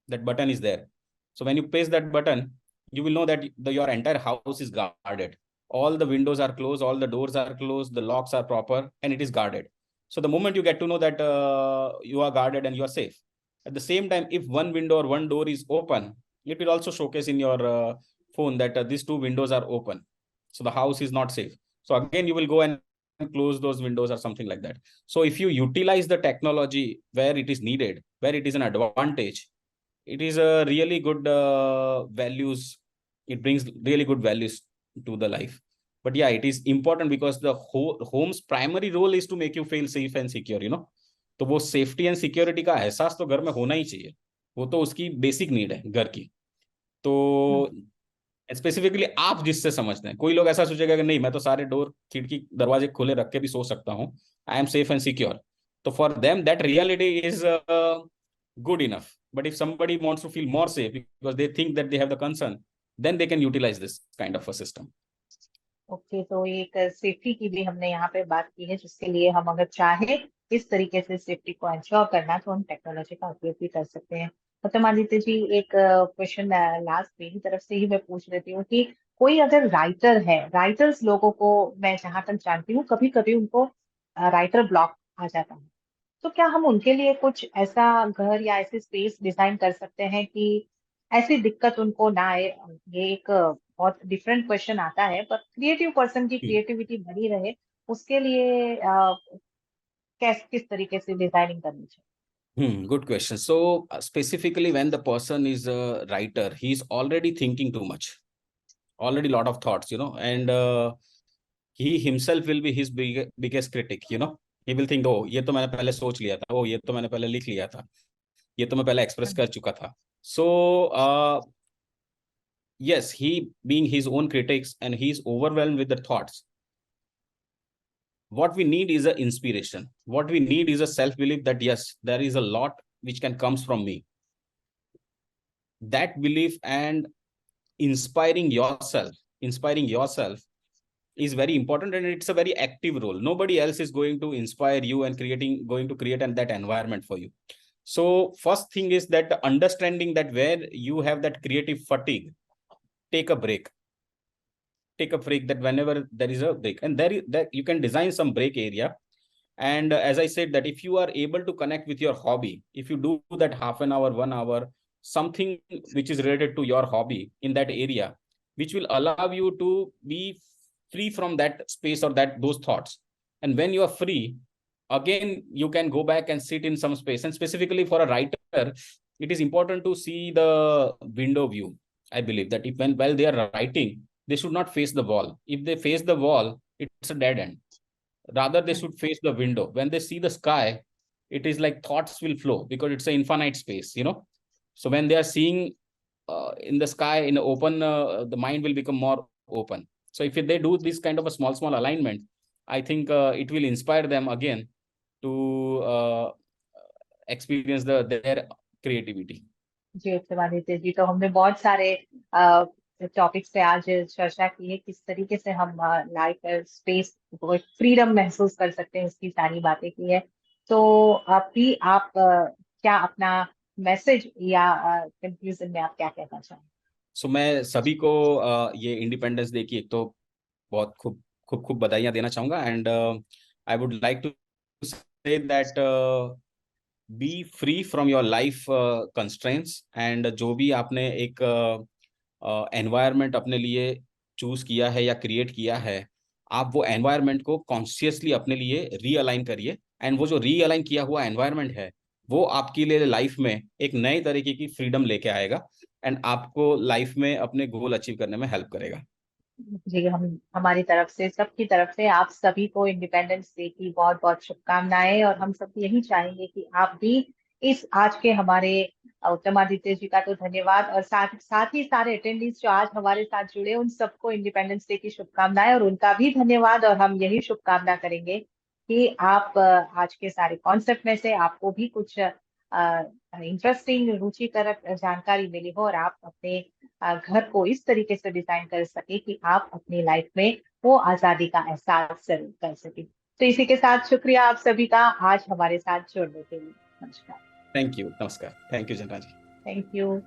That button is there. So when you press that button, you will know that your entire house is guarded. All the windows are closed, all the doors are closed, the locks are proper, and it is guarded. So the moment you get to know that you are guarded and you are safe. At the same time, if one window or one door is open, it will also showcase in your phone that these two windows are open. So the house is not safe. So again, you will go and close those windows or something like that. So if you utilize the technology where it is needed, where it is an advantage, it is a really good values. It brings really good values to the life. But yeah, it is important because the home's primary role is to make you feel safe and secure, you know. तो वो safety and security का एहसास तो घर में होना ही चाहिए, वो तो उसकी बेसिक नीड है घर की। तो स्पेसिफिकली आप जिससे समझते हैं, कोई लोग ऐसा सोचेगा कि नहीं, मैं तो सारे डोर खिड़की दरवाजे खुले रख के भी सो सकता हूँ, I am safe and secure. तो for them that reality is good enough. But if somebody wants to feel more safe because they think that they have the concern, then they can utilize this kind of a system. Okay, तो एक safety की भी हमने यहाँ पे बात की है, जिसके लिए हम अगर चाहे इस तरीके से सेफ्टी को इंश्योर करना, तो हम टेक्नोलॉजी का उपयोग भी कर सकते हैं। उत्तमादित्य जी, एक क्वेश्चन लास्ट मेरी तरफ से ही मैं पूछ लेती हूँ कि कोई अगर राइटर है, राइटर्स लोगों को मैं जहां तक जानती हूँ, कभी कभी उनको राइटर ब्लॉक आ जाता है, तो क्या हम उनके लिए कुछ ऐसा घर या ऐसे स्पेस डिजाइन कर सकते हैं कि ऐसी दिक्कत उनको ना आए? ये एक बहुत डिफरेंट क्वेश्चन आता है, पर क्रिएटिव पर्सन की क्रिएटिविटी बनी रहे, उसके लिए किस तरीके से डिजाइनिंग करनी चाहिए? Good question. So specifically when the person is a writer, he's already thinking too much, already a lot of thoughts, you know, and he himself will be his biggest critic, you know. He will think, oh, ये तो मैंने पहले सोच लिया था, oh, ये तो मैंने पहले लिख लिया था, ये तो मैं पहले एक्सप्रेस कर चुका था. So yes, he being his own critics and he's overwhelmed with the thoughts. What we need is an inspiration. What we need is a self-belief that yes, there is a lot which can comes from me. That belief and inspiring yourself is very important, and it's a very active role. Nobody else is going to inspire you and going to create that environment for you. So first thing is that understanding that where you have that creative fatigue, take a break. That whenever there is a break, and that you can design some break area. And as I said, that if you are able to connect with your hobby, if you do that half an hour, 1 hour, something which is related to your hobby in that area, which will allow you to be free from that space or those thoughts. And when you are free, again, you can go back and sit in some space. And specifically for a writer, it is important to see the window view. I believe that while they are writing, they should not face the wall. If they face the wall, it's a dead end. Rather, they should face the window. When they see the sky, it is like thoughts will flow because it's an infinite space, So when they are seeing in the sky in open, the mind will become more open. So if they do this kind of a small alignment, I think it will inspire them again to experience their creativity. जी उत्तमादित्य जी, तो हमने बहुत सारे topics पे आज चर्चा की है, किस तरीके से हम लाइफ स्पेस फ्रीडम महसूस कर सकते हैं, उसकी सारी बातें की है। तो अभी आप क्या अपना मैसेज या कंक्लूजन में आप क्या कहना चाहेंगे? सो मैं सभी को ये इंडिपेंडेंस डे की एक तो बहुत खूब बधाइयां देना चाहूंगा। And I would like to say that be free from your life constraints. And जो भी आपने एक एनवायरनमेंट अपने लिए चूज किया है या क्रिएट किया है, आप वो एनवायरनमेंट को कॉन्शियसली अपने लिए रीअलाइन करिए। एंड वो जो रीअलाइन किया हुआ एनवायरनमेंट है, वो आपके लिए लाइफ में एक नए तरीके की फ्रीडम लेके आएगा एंड आपको लाइफ में अपने गोल अचीव करने में हेल्प करेगा। जी, हम हमारी तरफ से, सबकी तरफ से आप सभी को इंडिपेंडेंस डे की बहुत बहुत शुभकामनाएं। और हम सब यही चाहेंगे कि आप भी इस आज के हमारे उत्तमादित्य जी का तो धन्यवाद, और साथ ही सारे अटेंडेंट्स जो आज हमारे साथ जुड़े, उन सबको इंडिपेंडेंस डे की शुभकामनाएं और उनका भी धन्यवाद। और हम यही शुभकामना करेंगे कि आप आज के सारे कॉन्सेप्ट में से आपको भी कुछ इंटरेस्टिंग रुचिकर जानकारी मिली हो और आप अपने घर को इस तरीके से डिजाइन कर सके कि आप अपनी लाइफ में वो आजादी का एहसास जरूर कर सके। तो इसी के साथ शुक्रिया आप सभी का आज हमारे साथ जुड़ने के लिए। नमस्कार। Thank you. नमस्कार। Thank you Jarna ji. Thank you.